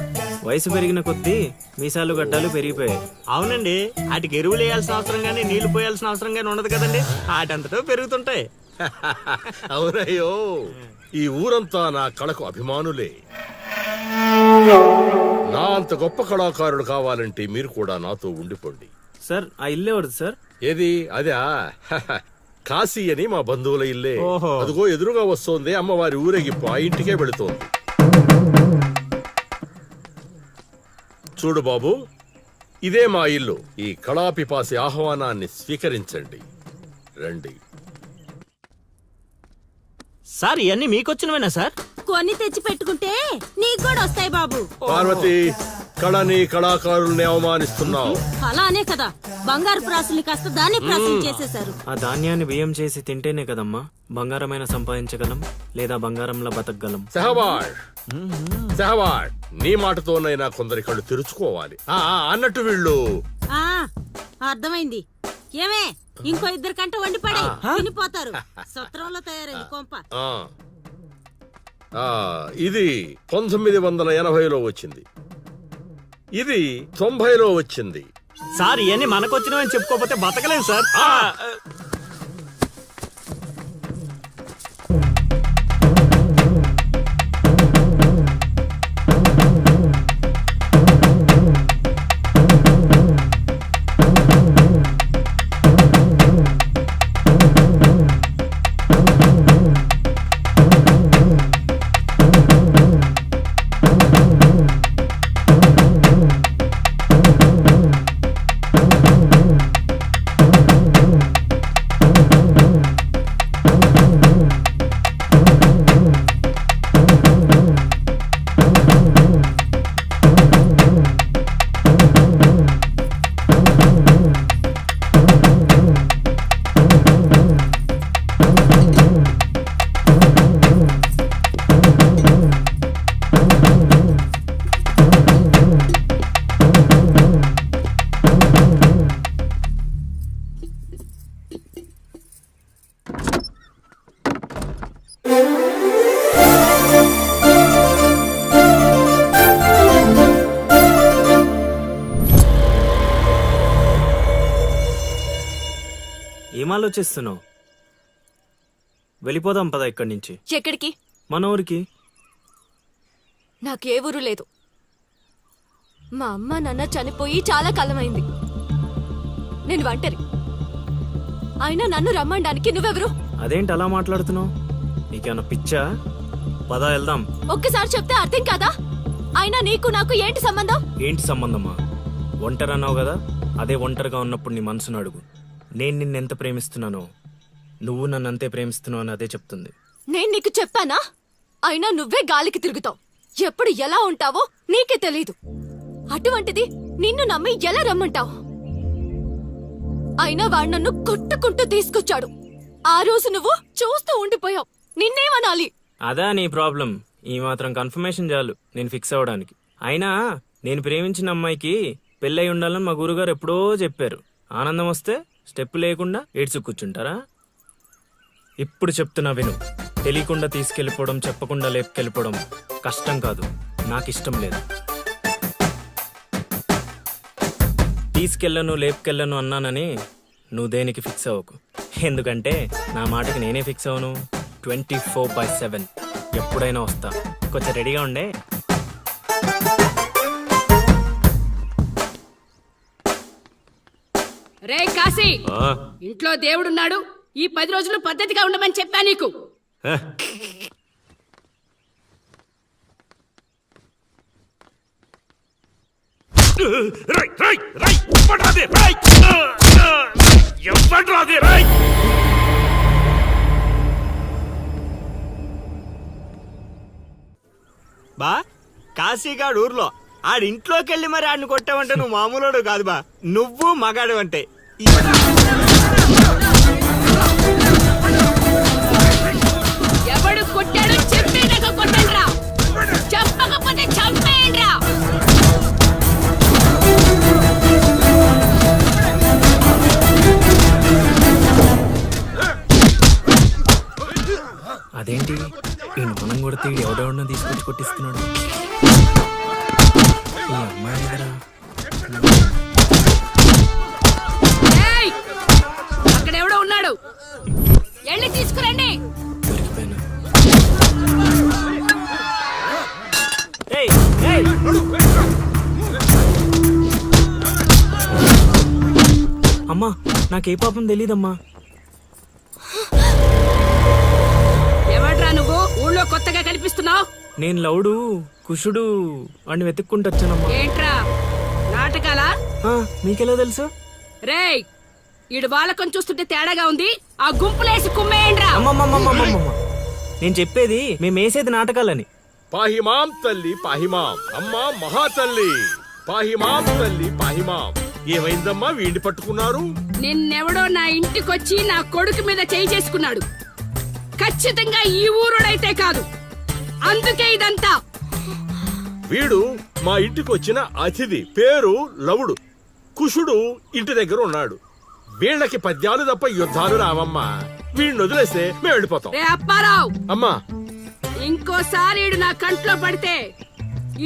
వయసు పెరిగిన కొద్దీ మీసాలు గడ్డాలు పెరిగిపోయాయి. అవునండి, వాటికి ఎరువులు వేయాల్సిన అవసరం గానీ నీళ్లు పోయాల్సిన అవసరం గానీ ఉండదు కదండి, వాటంతటో పెరుగుతుంటాయి. అవునయ్యో, ఈ ఊరంతా నా కళకు అభిమానులే. నా అంత గొప్ప కళాకారుడు కావాలంటే మీరు కూడా నాతో ఉండిపోండి. సార్ ఆ ఇల్లే వద్దు సార్. ఏది అదా? కాశీ అని మా బంధువుల ఇల్లే. అదిగో ఎదురుగా వస్తోంది అమ్మవారి ఊరేగింపు, ఆ ఇంటికే వెళుతోంది. చూడు బాబు, ఇదే మా ఇల్లు. ఈ కళాపిపాసి ఆహ్వానాన్ని స్వీకరించండి. రండి. సార్ ఇవన్నీ మీకొచ్చినవేనా సార్? కొన్ని తెచ్చి పెట్టుకుంటే నీకు కూడా వస్తాయి బాబు. పార్వతి, కళని కళాకారుల్ని అవమానిస్తున్నావు. అలానే కదా బంగారు ప్రాసుల్ని కాస్త దాన్ని ప్రాసులు చేసేశారు. ఆ ధాన్యాన్ని బియ్యం చేసి తింటేనే కదమ్మా బంగారమైన సంపాదించగలం, లేదా బంగారంలో బతకగలం. సెహవాడ్, సెహవాడ్, నీ మాటతోనైనా కొందరి కళ్ళు తెరుచుకోవాలి. అన్నట్టు వీళ్ళు అర్థమైంది. ఏమే ఇంకో 2 కంట వండి పడే తినిపోతారు. సత్రంలో తయారైంది కొంప. ఇది 1980లో వచ్చింది, ఇది 90లో వచ్చింది. సార్ ఇవన్నీ మనకొచ్చినవని చెప్పుకోకపోతే బతకలేదు సార్. ఏం ఆలోచిస్తున్నావు? వెళ్ళిపోదాం పద ఇక్కడి నుంచి. ఎక్కడికి? మన ఊరికి. నాకే ఊరు లేదు. మా అమ్మ నాన్న చనిపోయి చాలా కాలమైంది. నేను ఒంటరి. అయినా నన్ను రమ్మడానికి నువ్వెవరు? అదేంటి అలా మాట్లాడుతున్నావు? నీకేమన్నా పిచ్చా? పద వెళ్దాం. ఒక్కసారి చెప్తే అర్థం కాదా? అయినా నీకు నాకు ఏంటి సంబంధం? ఏంటి సంబంధమా? ఒంటరి అన్నావు కదా, అదే ఒంటరిగా ఉన్నప్పుడు నీ మనసును అడుగు. నేను నిన్నెంత ప్రేమిస్తున్నానో నువ్వు నన్ను అంతే ప్రేమిస్తున్నావు అని అదే చెప్తుంది. నేను నీకు చెప్పానా? అయినా నువ్వే గాలికి తిరుగుతావు. ఎప్పుడు ఎలా ఉంటావో నీకే తెలీదు. అటువంటిది నిన్ను నమ్మి ఎలా రమ్మంటావు? అయినా వాడు నన్ను కొట్టుకుంటూ తీసుకొచ్చాడు. ఆ రోజు నువ్వు చూస్తూ ఉండిపోయావు. నిన్నేమనాలి? అదా నీ ప్రాబ్లం? ఈ మాత్రం కన్ఫర్మేషన్ చాలు నేను ఫిక్స్ అవ్వడానికి. అయినా నేను ప్రేమించిన అమ్మాయికి పెళ్ళై ఉండాలని మా గురుగారు ఎప్పుడో చెప్పారు. ఆనందం వస్తే స్టెప్ లేకుండా ఏడ్చి కూర్చుంటారా? ఇప్పుడు చెప్తున్నా విను. తెలియకుండా తీసుకెళ్ళిపోవడం, చెప్పకుండా లేపుకెళ్ళిపోవడం కష్టం కాదు, నాకు ఇష్టం లేదు. తీసుకెళ్ళను లేపుకెళ్ళను అన్నానని నువ్వు దేనికి ఫిక్స్ అవ్వకు. ఎందుకంటే నా మాటకి నేనే ఫిక్స్ అవను. 24/7 ఎప్పుడైనా వస్తా. కొంచెం రెడీగా ఉండే. రే కాశీ, ఇంట్లో దేవుడున్నాడు. ఈ 10 రోజులు పద్ధతిగా ఉండమని చెప్పా నీకు. బా కాశీగాడు ఊర్లో ఆడింట్లోకి వెళ్ళి మరి ఆడిని కొట్టావంటే నువ్వు మామూలుడు కాదు బా. నువ్వు మగాడు అంటే. ఎవడు కొట్టాడో చెప్పేదాకా కొట్టండిరా, చెప్పకపోతే చంపేయండిరా. అదేంటి ఈ మనం కొడితే ఎవడెవడో తీసుకొచ్చి కొట్టిస్తున్నాడు? ఈ అమ్మాయి దగ్గర ఏయ్, అక్కడెవడో ఉన్నాడు, వెళ్ళి తీసుకురండి. దొరికిపోయినా. ఏయ్, ఏయ్. అమ్మా, నాకే పాపం తెలీదమ్మా. ఎవడ్రా నువ్వు ఊళ్ళో కొత్తగా కనిపిస్తున్నావు? నేను లౌడు కుషుడు అని వెతుక్కుంటూ వచ్చానమ్మా. ఏంట్రా నాటకాలా? మీకెలా తెలుసు? రేయ్, ఈడు బాలకం చూస్తుంటే తేడాగా ఉంది. ఆ గుంపులేసి కుమ్మేయండిరా. అమ్మమ్మమ్మమ్మమ్మమ్మ, నేను చెప్పేది మేము వేసేది నాటకాలని. పాహిమాం తల్లి పాహిమాం, అమ్మా మహాతల్లి పాహిమాం తల్లి పాహిమాం. ఏమైందమ్మా వీడిని పట్టుకున్నారు? నిన్నెవడో నా ఇంటికొచ్చి నా కొడుకు మీద చేయి చేసుకున్నాడు. ఖచ్చితంగా ఈ ఊరుడైతే కాదు, అందుకే ఇదంతా. వీడు మా ఇంటికి వచ్చిన అతిథి, పేరు లవుడు. కుషుడు ఇంటి దగ్గర ఉన్నాడు. వీళ్ళకి పద్యాలు తప్ప యుద్ధాలు రావమ్మా. వీడిని వదిలేస్తే మేము వెళ్ళిపోతాం. రే అప్పారావు, అమ్మా ఇంకోసారి ఈడు నా కంట్లో పడితే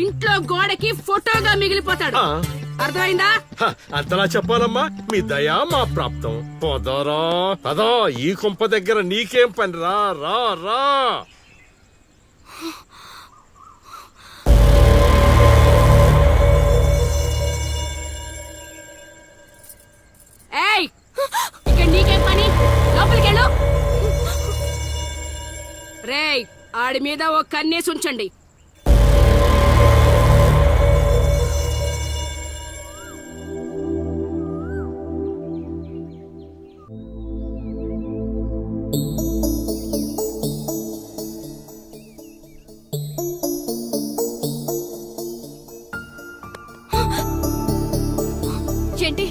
ఇంట్లో గోడకి ఫోటోగా మిగిలిపోతాడు. అర్థమైందా? అంతలా చెప్పాలమ్మా, మీ దయా మా ప్రాప్తం. పోదారా పదా, ఈ కుంప దగ్గర నీకేం పని? రా రా రా. ఏయ్, ఇక్కడ నీకేం పని? లోపలికెళ్ళు. రేయ్, ఆడి మీద ఓ కన్నేసి ఉంచండి. ఏంటి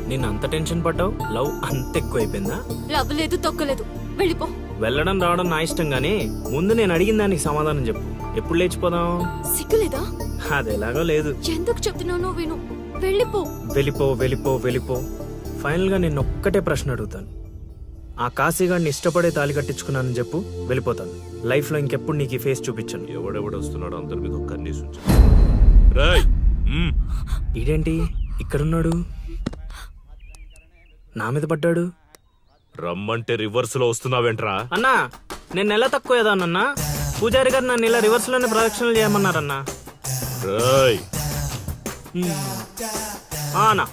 నిన్ను అంత టెన్షన్ పడ్డావు? లవ్ అంత ఎక్కువైపోయిందా? లవ్ లేదు, తొక్కలేదు, వెళ్ళిపో. వెళ్ళడం రావడం నా ఇష్టం గానీ ముందు నేను అడిగిన దానికి సమాధానం చెప్పు. ఎప్పుడు లేచిపోదాం? సిగ్గులేదా? అది ఎలాగో లేదు. ఎందుకు చెప్తున్నానో విను, వెళ్ళిపో. వెళ్ళిపో వెళ్ళిపో వెళ్ళిపో. ఫైనల్ గా నేను ఒక్కటే ప్రశ్న అడుగుతాను. ఆ కాశీగాడిని ఇష్టపడే తాళి కట్టించుకున్నానని చెప్పు, వెళ్ళిపోతాను. లైఫ్ లో ఇంకెప్పుడు నీకు ఈ ఫేస్ చూపించను. ఎవడెవడు వస్తున్నాడు అందరి మీద కన్నీసు. ఇదేంటి ఇక్కడున్నాడు? నా మీద పడ్డాడు. రమ్మంటే రివర్స్ లో వస్తున్నావేంట్రా? అన్నా, నేను నెల తక్కువ ఏదానన్నా. పూజారి గారు నన్ను ఇలా రివర్స్ లోనే ప్రదక్షిణలు చేయమన్నారన్నా. అన్నా,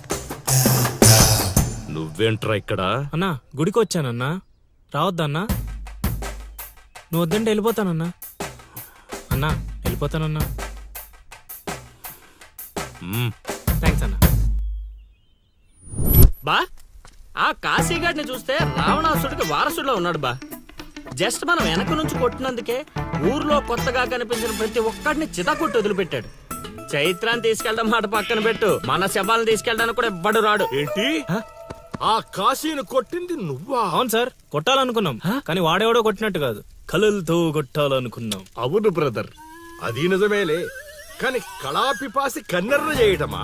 నువ్వేంట్రా ఇక్కడ? అన్నా, గుడికి వచ్చానన్నా. రావద్దన్నా? నువ్వు వద్దంటే వెళ్ళిపోతానన్నా. అన్నా, వెళ్ళిపోతానన్నా. థ్యాంక్స్ అన్నా. బా, ఆ కాశీగాడిని చూస్తే రావణాసుడికి వారసుడిలో ఉన్నాడు బా. జస్ట్ మనం వెనక నుంచి కొట్టినందుకే ఊర్లో కొత్తగా కనిపించిన ప్రతి ఒక్కడిని చితకొట్టి వదిలిపెట్టాడు. చైత్రాన్ని తీసుకెళ్ళడం మాట పక్కన పెట్టు, మన శవాలను తీసుకెళ్ళడానికి కూడా ఎవ్వడు రాడు. ఏంటి? ఆ కాశీని కొట్టింది నువ్వా? అవును సార్, కొట్టాలనుకున్నాం, కానీ వాడేవాడో కొట్టినట్టు కాదు, కలలతో కొట్టాలనుకున్నాం. అవును బ్రదర్, అది నిజమేలే. కానీ కళాపిపాసి కన్నెర్ర చేయటమా?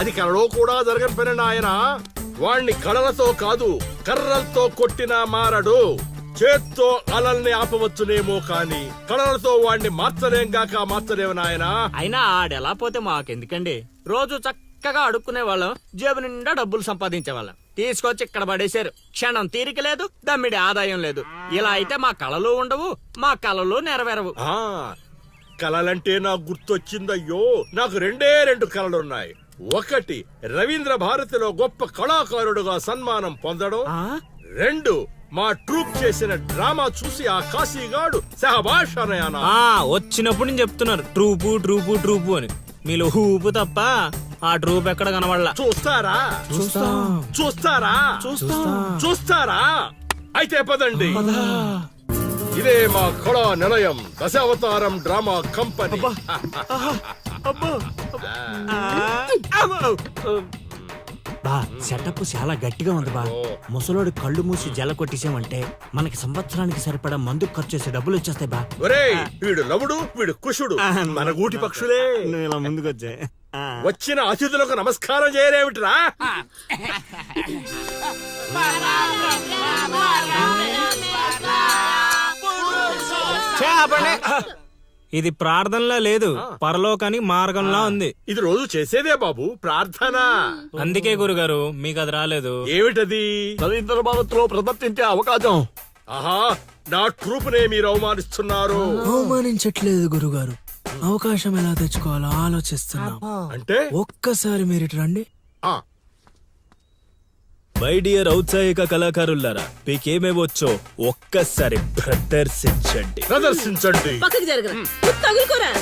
అది కళలో కూడా జరగని పని నాయన. వాణ్ణి కళలతో కాదు కర్రలతో కొట్టినా మారడు. చేత్తో అలల్ని ఆపవచ్చునేమో కాని కళలతో వాణ్ణి మార్చలేంగాక మార్చలేవు నాయనా. అయినా ఆడెలా పోతే మాకెందుకండి? రోజు చక్కగా అడుక్కునే వాళ్ళం, జేబు నిండా డబ్బులు సంపాదించే వాళ్ళం. తీసుకొచ్చి ఇక్కడ పడేశారు. క్షణం తీరిక లేదు, దమ్మిడి ఆదాయం లేదు. ఇలా అయితే మా కళలు ఉండవు, మా కళలు నెరవేరవు. ఆ కళలంటే నాకు గుర్తొచ్చిందయ్యో. నాకు రెండు కళలున్నాయి. ఒకటి రవీంద్ర భారతిలో గొప్ప కళాకారుడుగా సన్మానం పొందడం. 2 మా ట్రూప్ చేసిన డ్రామా చూసి ఆ కాశీగాడు సహబాష్ అనయానా. వచ్చినప్పుడు నేను చెప్తున్నారు ట్రూపు ట్రూపు ట్రూపు అని. మీలో ఊపు తప్ప ఆ ట్రూప్ ఎక్కడ కనబడలా. చూస్తారా చూస్తారా? అయితే పదండి. ఇదే మా కళా నిలయం, దశావతారం డ్రామా కంపెనీ. బా సెటప్ చాలా గట్టిగా ఉంది బా. ముసలోడి కళ్ళు మూసి జల కొట్టేసామంటే మనకి సంవత్సరానికి సరిపడా మందుకు ఖర్చు చేసే డబ్బులు వచ్చేస్తాయి బా. ఒరేయ్, వీడు లవుడు, వీడు కుషుడు, మన గూటి పక్షులే. నువ్వు ఇలా ముందుకు వచ్చాయి. వచ్చిన అతిథులకు నమస్కారం చేయలేమిట్రా? ఇది ప్రార్థనలా లేదు, పరలోకాని మార్గంలా ఉంది. ఇది రోజు చేసేదే బాబు ప్రార్థన. అందుకే గురుగారు మీకు అది రాలేదు. ఏమిటది? రవీంద్ర భారత్లో ప్రదర్శించే అవకాశం. ఆహా, నా ట్రూపునే మీరు అవమానిస్తున్నారు. అవమానించట్లేదు గురుగారు, అవకాశం ఎలా తెచ్చుకోవాలో ఆలోచిస్తున్నాం. అంటే ఒక్కసారి మీరు ఇటు రండి. మై డియర్ ఔత్సాహిక కళాకారులారా, మీకేమేవచ్చో ఒక్కసారి ప్రదర్శించండి. పక్కకి జరగరా, తగులుకోరా.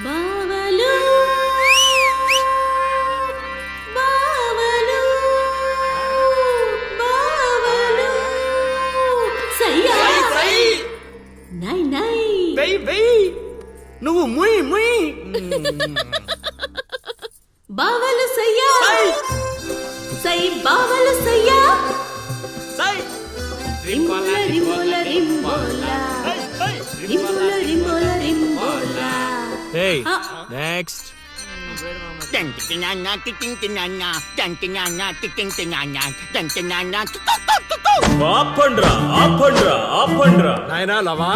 బావలు బావలు బావలు సయ్యా నై నై నువ్వు ముయ్ ముయ్. బావలు సయ్యా సై బావలు సయ్యా రింబోల రింబోల రింబోల రింబోల రింబోల రింబోల. Hey, next. ఆపండ్రా. నాయనా లవా,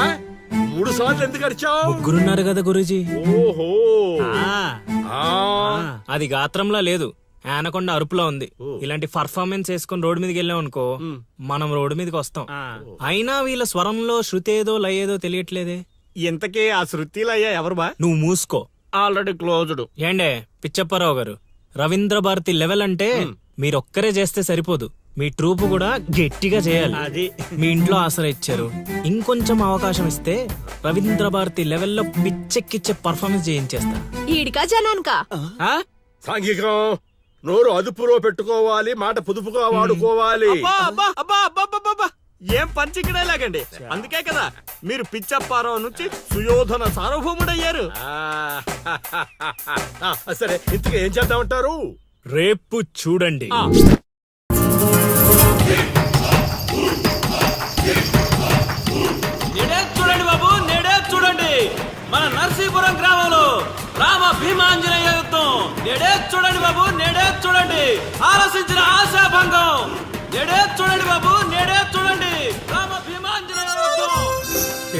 3 సార్లు ఎందుకు అరిచావు? ముగ్గురున్నారు కదా గురూజీ. ఓహో, అది గాత్రంలా లేదు, ఆనకొండ అరుపులో ఉంది. ఇలాంటి పర్ఫార్మెన్స్ వేసుకుని రోడ్డు మీదకి వెళ్ళాం అనుకో, మనం రోడ్డు మీదకి వస్తాం. అయినా వీళ్ళ స్వరంలో శృతేదో లయేదో తెలియట్లేదే. ఇంతకీ ఆ శృతిలయ్యా ఎవరు బా? నువ్వు మూసుకో, ఆల్రెడీ క్లోజ్డ్. ఏండే పిచ్చప్పారావు గారు, రవీంద్ర భారతి లెవెల్ అంటే మీరొక్కరే చేస్తే సరిపోదు, మీ ట్రూప్ కూడా గట్టిగా చేయాలి. అది మీ ఇంట్లో ఆసరా ఇచ్చారు, ఇంకొంచెం అవకాశం ఇస్తే రవీంద్ర భారతి లెవెల్లో పిచ్చెక్కిచ్చే పర్ఫార్మెన్స్ చేయించేస్తా. ఈడికా జనానికా? సాంఘికం, నోరు అదుపులో పెట్టుకోవాలి, మాట పొదుపుగా వాడుకోవాలి. ఏం పంచికడే లాగండి. అందుకే కదా మీరు పిచ్చప్పారావు నుంచి సుయోధన సార్వభౌముడయ్యారు. సరే, ఇంతకీ ఏం చేద్దామంటారు? రేపు చూడండి. నేడే చూడండి బాబు, నేడే చూడండి. మన నర్సీపురం గ్రామంలో రామ భీమాంజనేయ యుద్ధం. నేడే చూడండి బాబు, నేడే చూడండి. ఆలోచించిన ఆశాభంగం. నేడే చూడండి బాబు, నేడే చూడండి. రామ భీమాంజనేయ యుద్ధం.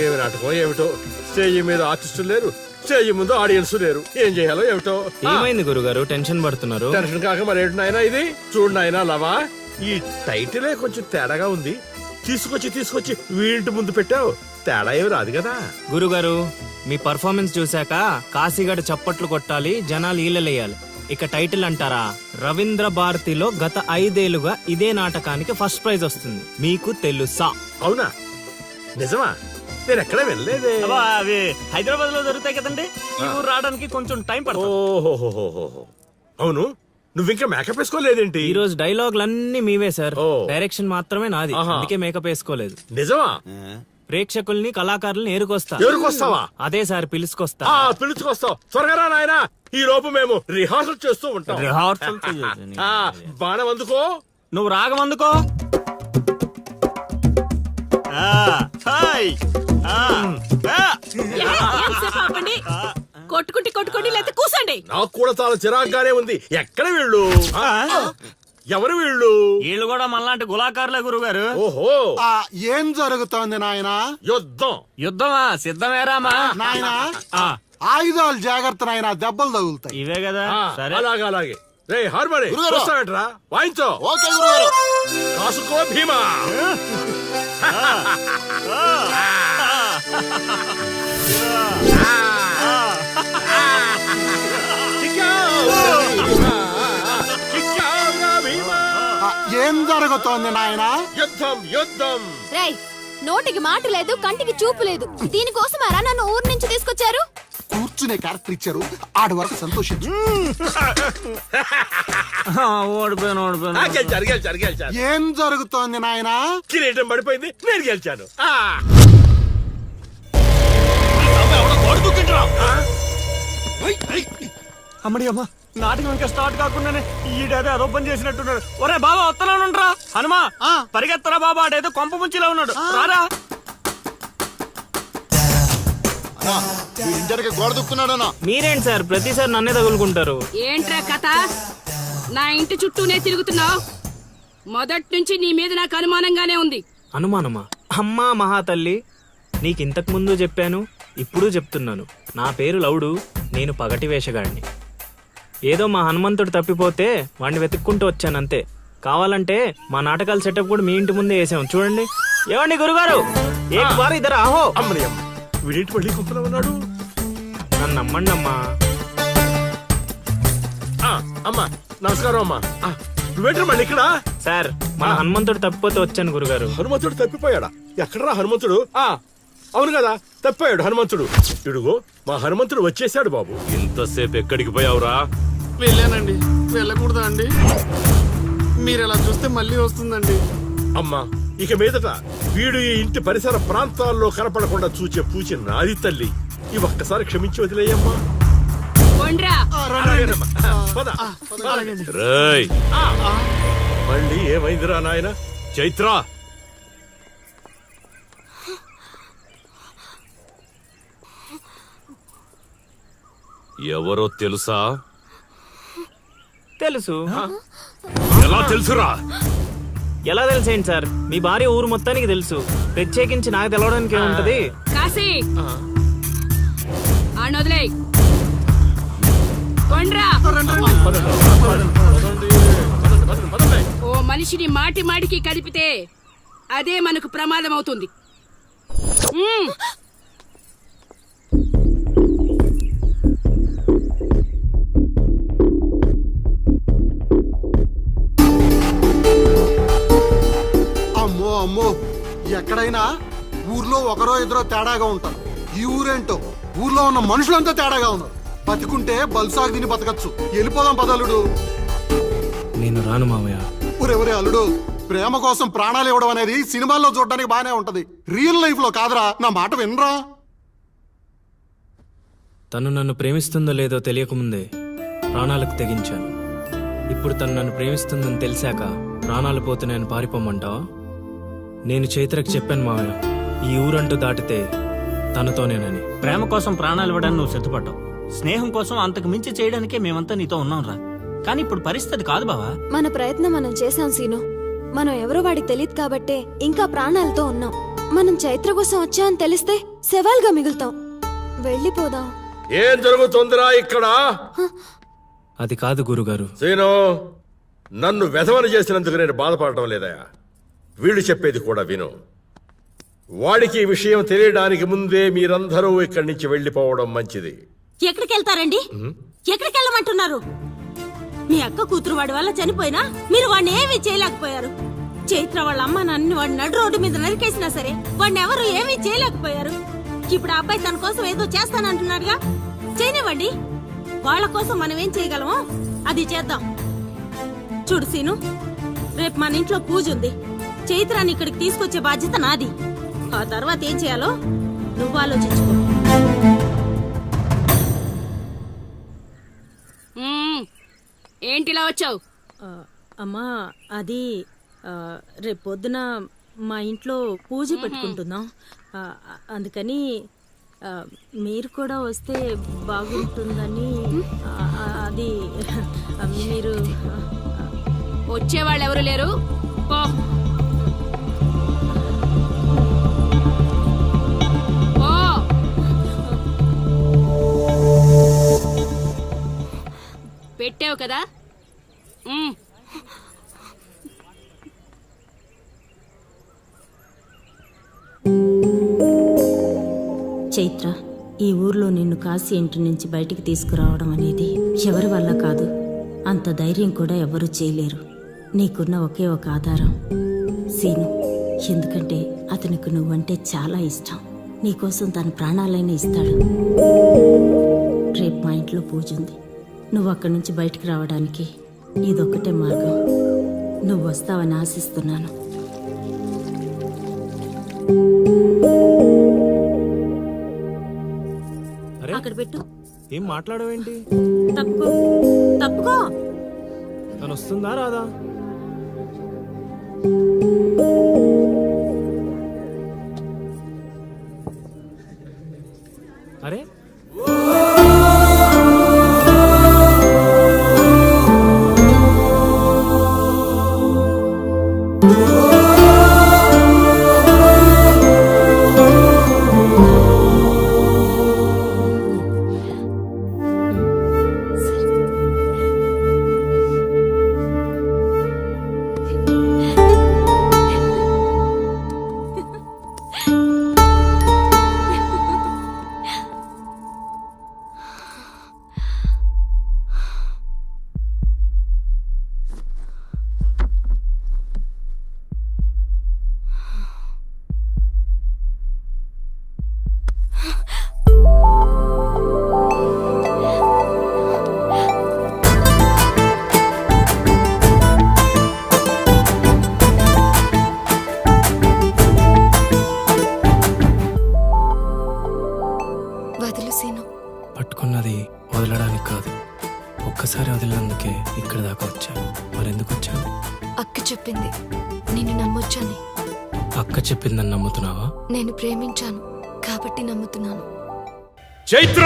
ఏమి నాటకం ఏమిటో, స్టేజ్ మీద ఆర్టిస్టులు లేరు, స్టేజ్ ముందు ఆడియన్స్ లేరు, ఏం చేయాలో ఏమిటో. ఏమైంది గురుగారు, టెన్షన్ పడుతున్నారు? టెన్షన్ కాక మరేంటి నాయనా ఇది? చూడు నాయనా లవా, ఈ టైటిలే కొంచెం తేడాగా ఉంది. తీసుకొచ్చి వీంటి ముందు పెట్టావు, తేడా ఏమి రాదు కదా. గురుగారు, మీ పర్ఫార్మెన్స్ చూశాక కాశీగడ్ చప్పట్లు కొట్టాలి, జనాలు ఈలలేయాలి. ఇక టైటిల్ అంటారా, రవీంద్ర భారతిలో గత 5 ఏళ్లుగా ఇదే నాటకానికి ఫస్ట్ ప్రైజ్ వస్తుంది. మీకు తెలుసా? అవునా? నిజమా? నేను ఎక్కడ వెళ్ళలేదే. అవి హైదరాబాద్ లో దొరుకుతాయి కదండి, ఈ ఊరు రావడానికి కొంచెం టైం పడుతుంది. ఓహో, అవును, నువ్వింకా మేకప్ వేసుకోలేదేంటి? ఈ రోజు డైలాగులన్నీ మీవే సార్, డైరెక్షన్ మాత్రమే నాది, అందుకే మేకప్ వేసుకోలేదు. నిజమా? ప్రేక్షకుల్ని కళాకారుల్ని ఏరుకొస్తావా? అదే సార్, పిలుచుకొస్తా. పిలుచుకొస్తావు, త్వరగా రా నాయనా. ఈ లోపు మేము రిహార్సల్ చేస్తూ ఉంటాం. రిహార్సల్ బాణం అందుకో, నువ్వు రాగం అందుకో. ఓయ్. ఆ, ఆ. ఎంతసేపు ఆపండి? కొట్టుకుంటే లేకపోతే కూసండి. నాకు కూడా చాలా చిరాగ్గానే ఉంది. ఎక్కడ వీళ్ళు? ఎవరు వీళ్ళు? వీళ్ళు కూడా మనలాంటి గులాకారులే గురుగారు. ఓహో, ఏం జరుగుతోంది నాయనా? యుద్ధం. యుద్ధమా? సిద్ధమేరామా? నాయనా ఆయుధాలు జాగ్రత్త నాయనా, దెబ్బలు తగులుతాయి. ఇవే కదా. సరే అలాగే అలాగే. రే హార్మోని చూస్తావేంట్రా? వాయించో. ఓకే గురుగారు. కాసుకో భీమా. ఏం జరుగుతోంది నాయనా? యుద్ధం యుద్ధం. రేయ్, నోటికి మాట లేదు, కంటికి చూపు లేదు. దీనికోసమారా నన్ను ఊరు నుంచి తీసుకొచ్చారు? కూర్చునే క్యారెక్టర్ ఇచ్చారు, ఆడి వరకు సంతోషించు. ఓడిపోయాను. గెలిచారు. ఏం జరుగుతోంది నాయనా? కిరీటం పడిపోయింది, నేను గెలిచాను. అమ్మడి అమ్మ, నాటకం ఇంకా స్టార్ట్ కాకుండానే ఈడేదో అదో పని చేసినట్టున్నాడు. ఒరే బాబా వస్తున్నానుండ్రా. హనుమా పరిగెత్తరా బాబా, ఆడేదో కొంప ముంచిలా ఉన్నాడు. రారా. ఇంటర్కి గోడ దుక్కున్నాడనా? మీరేంటి సార్ ప్రతిసారి నన్నే తగులుకుంటారు? ఏంట్రా కథ? నా ఇంటి చుట్టూనే తిరుగుతున్నావు. మొదటి నుంచి నీ మీద నాకు అనుమానంగానే ఉంది. అనుమానమా? అమ్మా మహాతల్లి, నీకు ఇంతకు ముందు చెప్పాను, ఇప్పుడు చెప్తున్నాను. నా పేరు లవుడు, నేను పగటి వేషగాడిని. ఏదో మా హనుమంతుడు తప్పిపోతే వాడిని వెతుక్కుంటూ వచ్చానంతే. కావాలంటే మా నాటకాల సెటప్ కూడా మీ ఇంటి ముందే వేసాం, చూడండి. ఏమండి గురుగారు, ఏక్ బార్ ఇద్దరు ఆహో. అమ్మని అమ్మ, వీడేంటి మళ్ళీ కుప్పలో ఉన్నాడు? నన్ను నమ్మండి అమ్మా. అమ్మా నమస్కారం అమ్మా. నువ్వేంటి మళ్ళీ ఇక్కడ? సార్, మన హనుమంతుడు తప్పిపోతే వచ్చాను గురుగారు. హనుమంతుడు తప్పిపోయాడా? ఎక్కడరా హనుమంతుడు? అవును కదా, తప్పిపోయాడు హనుమంతుడు. ఇడుగో మా హనుమంతుడు వచ్చేసాడు బాబు. ఇంతసేపు ఎక్కడికి పోయావురా? వెళ్ళానండి. వెళ్ళకూడదా అండి? మీరు ఇలా చూస్తే మళ్ళీ వస్తుందండి. అమ్మా, ఇక మీదట వీడు ఈ ఇంటి పరిసర ప్రాంతాల్లో కనపడకుండా చూచే పూచి నాది తల్లి. ఈ ఒక్కసారి క్షమించి వదిలేయమ్మా. పద. రేయ్, మళ్ళీ ఏమైందిరా నాయన? చైత్ర, ఎవరో తెలుసా? తెలుసు. ఎలా తెలుసురా? ఎలా తెలుసేంటి సార్? మీ భార్య ఊరు మొత్తానికి తెలుసు, ప్రత్యేకించి నాకు తెలవడానికి ఏముంటది? కాశీ ఆనొదిలే. ఓ మనిషిని మాటి మాటికి కలిపితే అదే మనకు ప్రమాదం అవుతుంది. అమ్మో అమ్మో, ఎక్కడైనా ఊర్లో ఒకరో ఇద్దరో తేడాగా ఉంటారు. ఈ ఊరేంటో ఊర్లో ఉన్న మనుషులంతా తేడాగా ఉన్నారు. బతికుంటే బల్సాగు తిని బతకచ్చు. వెళ్ళిపోదాం పదలుడు. నేను రాను మావయ్య. ఒరే అల్లుడు, ప్రేమ కోసం ప్రాణాలు ఇవ్వడం అనేది సినిమాల్లో చూడడానికి బానే ఉంటది, రియల్ లైఫ్ లో కాదురా. నా మాట వినరా? తను నన్ను ప్రేమిస్తుందో లేదో తెలియకముందే ప్రాణాలకు తెగించాను. ఇప్పుడు తను నన్ను ప్రేమిస్తుందని తెలిసాక ప్రాణాలు పోతున్నాయని పారిపోమంటావా? నేను చైత్రకు చెప్పాను మావయ్య, ఈ ఊరంటూ దాటితే తనతోనేనని. ప్రేమ కోసం ప్రాణాలు ఇవ్వడానికి నువ్వు సిద్ధపడ్డావు. స్నేహం కోసం అంతకు మించి చేయడానికే మేమంతా నీతో ఉన్నాంరా. కానీ ఇప్పుడు పరిస్థితి కాదు బావా. మన ప్రయత్నం మనం చేశాం సీను. మనం ఎవరో వాడికి తెలియదు కాబట్టే ఇంకా ప్రాణాలతో ఉన్నాం. మనం చైత్ర కోసం వచ్చామని తెలిస్తే శవాల్గా మిగులుతాం. వెళ్ళిపోదాం. ఏం జరుగుతుందిరా ఇక్కడ? అది కాదు గురుగారు. సీను, నన్ను వెధవని చేసినందుకు నేను బాధపడటం లేదా? వీళ్ళు చెప్పేది కూడా విను. వాడికి ఈ విషయం తెలియడానికి ముందే మీరందరూ ఇక్కడి నుంచి వెళ్లిపోవడం మంచిది. ఎక్కడికి వెళ్తారండి? ఎక్కడికి వెళ్ళమంటున్నారు? మీ అక్క కూతురు వాడి వల్ల చనిపోయినా మీరు వాడిని ఏమీ చేయలేకపోయారు. చైత్ర వాళ్ళ అమ్మ నన్ను వాడి నడు రోడ్డు మీద నరికేసినా సరే వాడిని ఎవరు ఏమీ చేయలేకపోయారు. ఇప్పుడు ఆ అబ్బాయి తన కోసం ఏదో చేస్తానంటున్నాడుగా, చేయనివ్వండి. వాళ్ళ కోసం మనం ఏం చేయగలమో అది చేద్దాం. చూడు సీను, రేపు మన ఇంట్లో పూజ ఉంది. చైత్రాన్ని ఇక్కడికి తీసుకొచ్చే బాధ్యత నాది. ఆ తర్వాత ఏం చేయాలో నువ్వు ఆలోచించుకో. ఏంటిలా వచ్చావు? అమ్మా, అది రేపు పొద్దున మా ఇంట్లో పూజ పెట్టుకుంటున్నాం. అందుకని మీరు కూడా వస్తే బాగుంటుందని. అది మీరు వచ్చేవాళ్ళు ఎవరు లేరు. పో. పో. పెట్టావు కదా. చైత్ర, ఈ ఊర్లో నిన్ను కాశీ ఇంటి నుంచి బయటికి తీసుకురావడం అనేది ఎవరి వల్ల కాదు. అంత ధైర్యం కూడా ఎవరూ చేయలేరు. నీకున్న ఒకే ఒక ఆధారం సీను. ఎందుకంటే అతనికి నువ్వంటే చాలా ఇష్టం. నీకోసం తన ప్రాణాలైనా ఇస్తాడు. రేపు మా ఇంట్లో పూజ ఉంది. నువ్వు అక్కడి నుంచి బయటికి రావడానికి ఇదొక్కటే మార్గం. నువ్వు వస్తావని ఆశిస్తున్నాను. అక్కడ పెట్టు. ఏం మాట్లాడవేంటి? తప్పుకో తప్పుకో. తను వస్తుందా రాదా? అరే వదిలు సీను. పట్టుకున్నది వదలడానికి కాదు, ఒక్కసారి వదిలినందుకే ఇక్కడ దాకా వచ్చాను. మరెందుకు వచ్చాను? అక్క చెప్పింది నిన్ను నమ్మొచ్చని. అక్క చెప్పిందని నమ్ముతున్నావా? నేను ప్రేమించాను కాబట్టి నమ్ముతున్నాను. చైత్ర!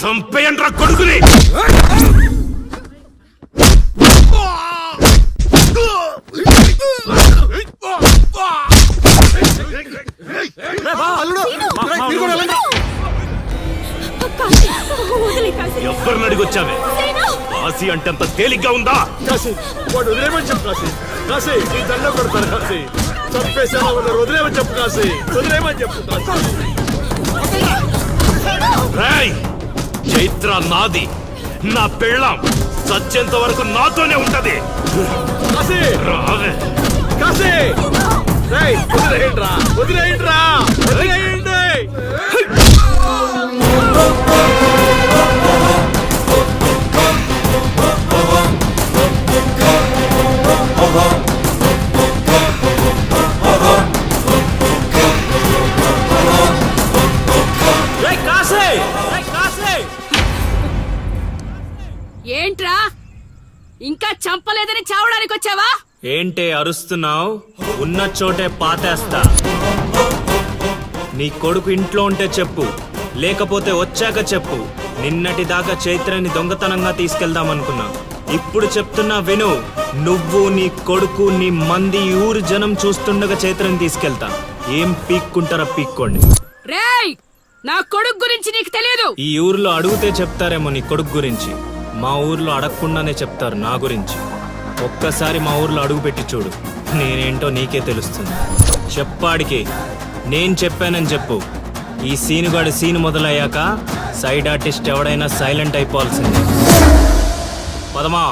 చంపేయండ్రా కొడుకుని! ఎవరిని అడిగొచ్చావే? కాశీ అంటే అంత తేలిగ్గా ఉందా? కాశీ వాడు వదిలేమని చెప్పు. కాశీ కాశీ నీ దండ కొడతాను. కాశీ చంపేసాను, వదిలేమని చెప్పు. కాశీ వదిలేమని చెప్పు. రేయ్, చైత్ర నాది, నా పెళ్ళాం. చచ్చేంత వరకు నాతోనే ఉంటది. కాశీ రావే. కాశీ వదిలేయండిరా, వదిలేయండిరా, వదిలేయండి. ఏంట్రా ఇంకా చంపలేదని చావడానికి వచ్చావా? ఏంటే అరుస్తున్నావు? ఉన్న చోటే పాతేస్తా. నీ కొడుకు ఇంట్లో ఉంటే చెప్పు, లేకపోతే వచ్చాక చెప్పు. నిన్నటి దాకా చైత్రని దొంగతనంగా తీసుకెళ్దామనుకున్నా. ఇప్పుడు చెప్తున్నా విను. నువ్వు, నీ కొడుకు, నీ మంది ఊరు జనం చూస్తుండగా చైత్రని తీసుకెళ్తా. ఏం పీక్కుంటారా పీక్కోండి. రేయ్, నా కొడుకు గురించి నీకు తెలియదు. ఈ ఊర్లో అడిగితే చెప్తారేమో నీ కొడుకు గురించి. మా ఊర్లో అడగకుండానే చెప్తారు నా గురించి. ఒక్కసారి మా ఊర్లో అడుగు పెట్టి చూడు, నేనేంటో నీకే తెలుస్తుంది. చెప్పాడికి నేను చెప్పానని చెప్పు. ఈ సీనుగాడు సీను మొదలయ్యాక సైడ్ ఆర్టిస్ట్ ఎవడైనా సైలెంట్ అయిపోవాల్సిందే. పదమా.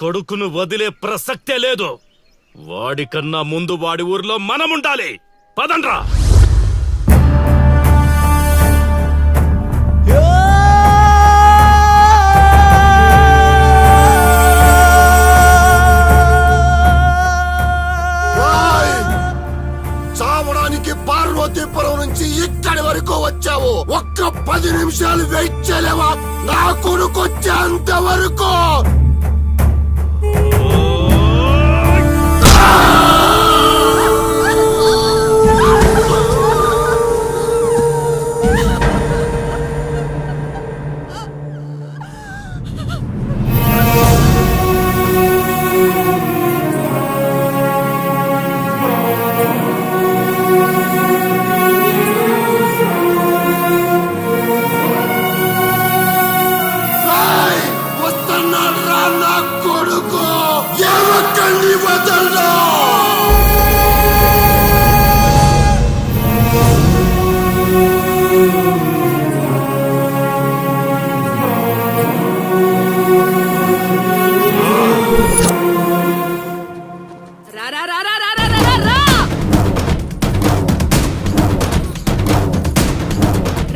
కొడుకును వదిలే ప్రసక్తే లేదు. వాడికన్నా ముందు వాడి ఊర్లో మనముండాలి. పదండ్రా. చావడానికి పార్వతీపురం నుంచి ఇక్కడి వరకు వచ్చావు. ఒక్క 10 నిమిషాలు వెయిట్ చేయలేవా? నా కొడుకు వచ్చేంత వరకు.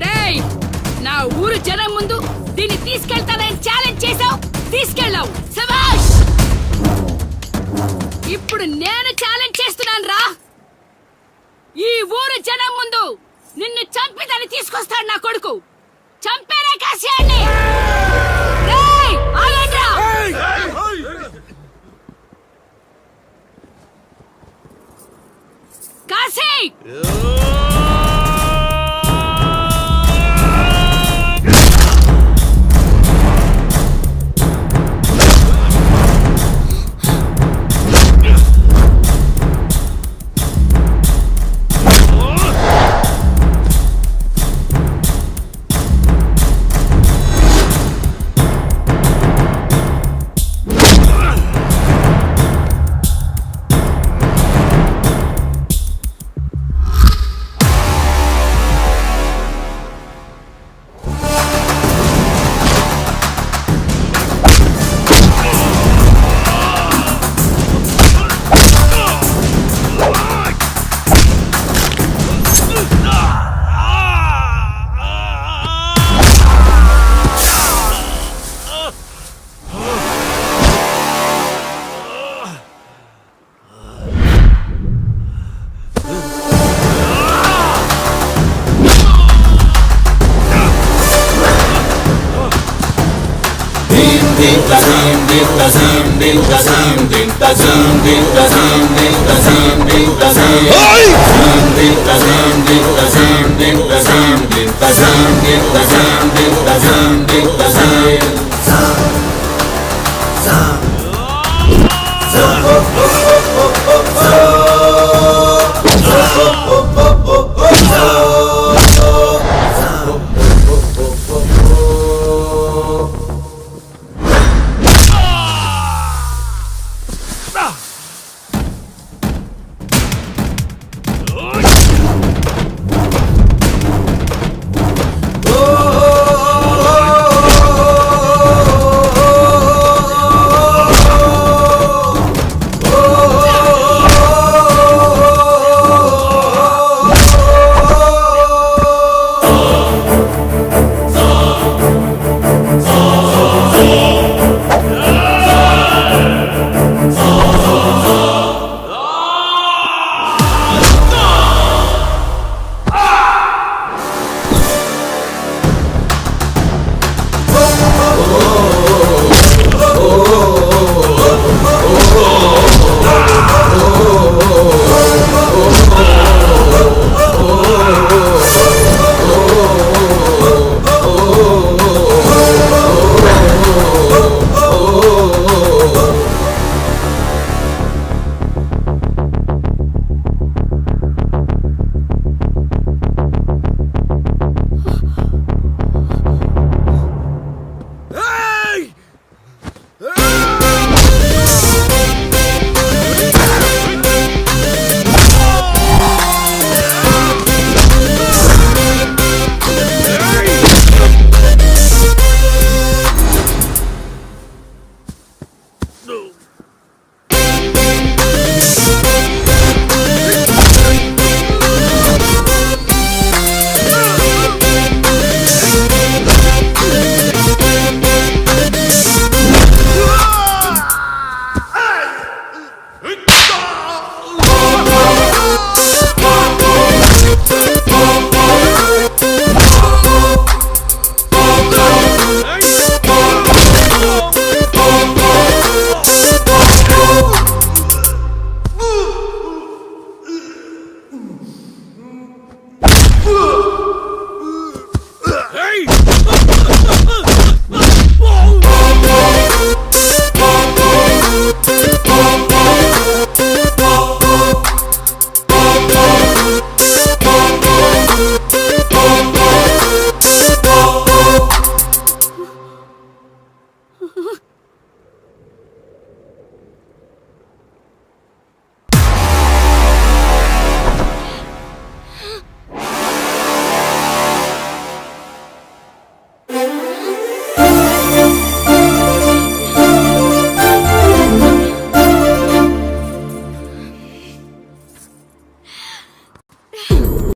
రేయ్, నా ఊరు జనం ముందు దీన్ని తీసుకెళ్తానని ఛాలెంజ్ చేసావు, తీసుకెళ్ళావు. శభాష్. ఇప్పుడు నేను ఛాలెంజ్ చేస్తున్నాను రా. ఈ ఊరు జనం ముందు నిన్ను చంపి దాన్ని తీసుకొస్తాడు నా కొడుకు. చంపేరే కాశీయాన్ని. రేయ్, ఆగండ్రా. కాశీ. Hey!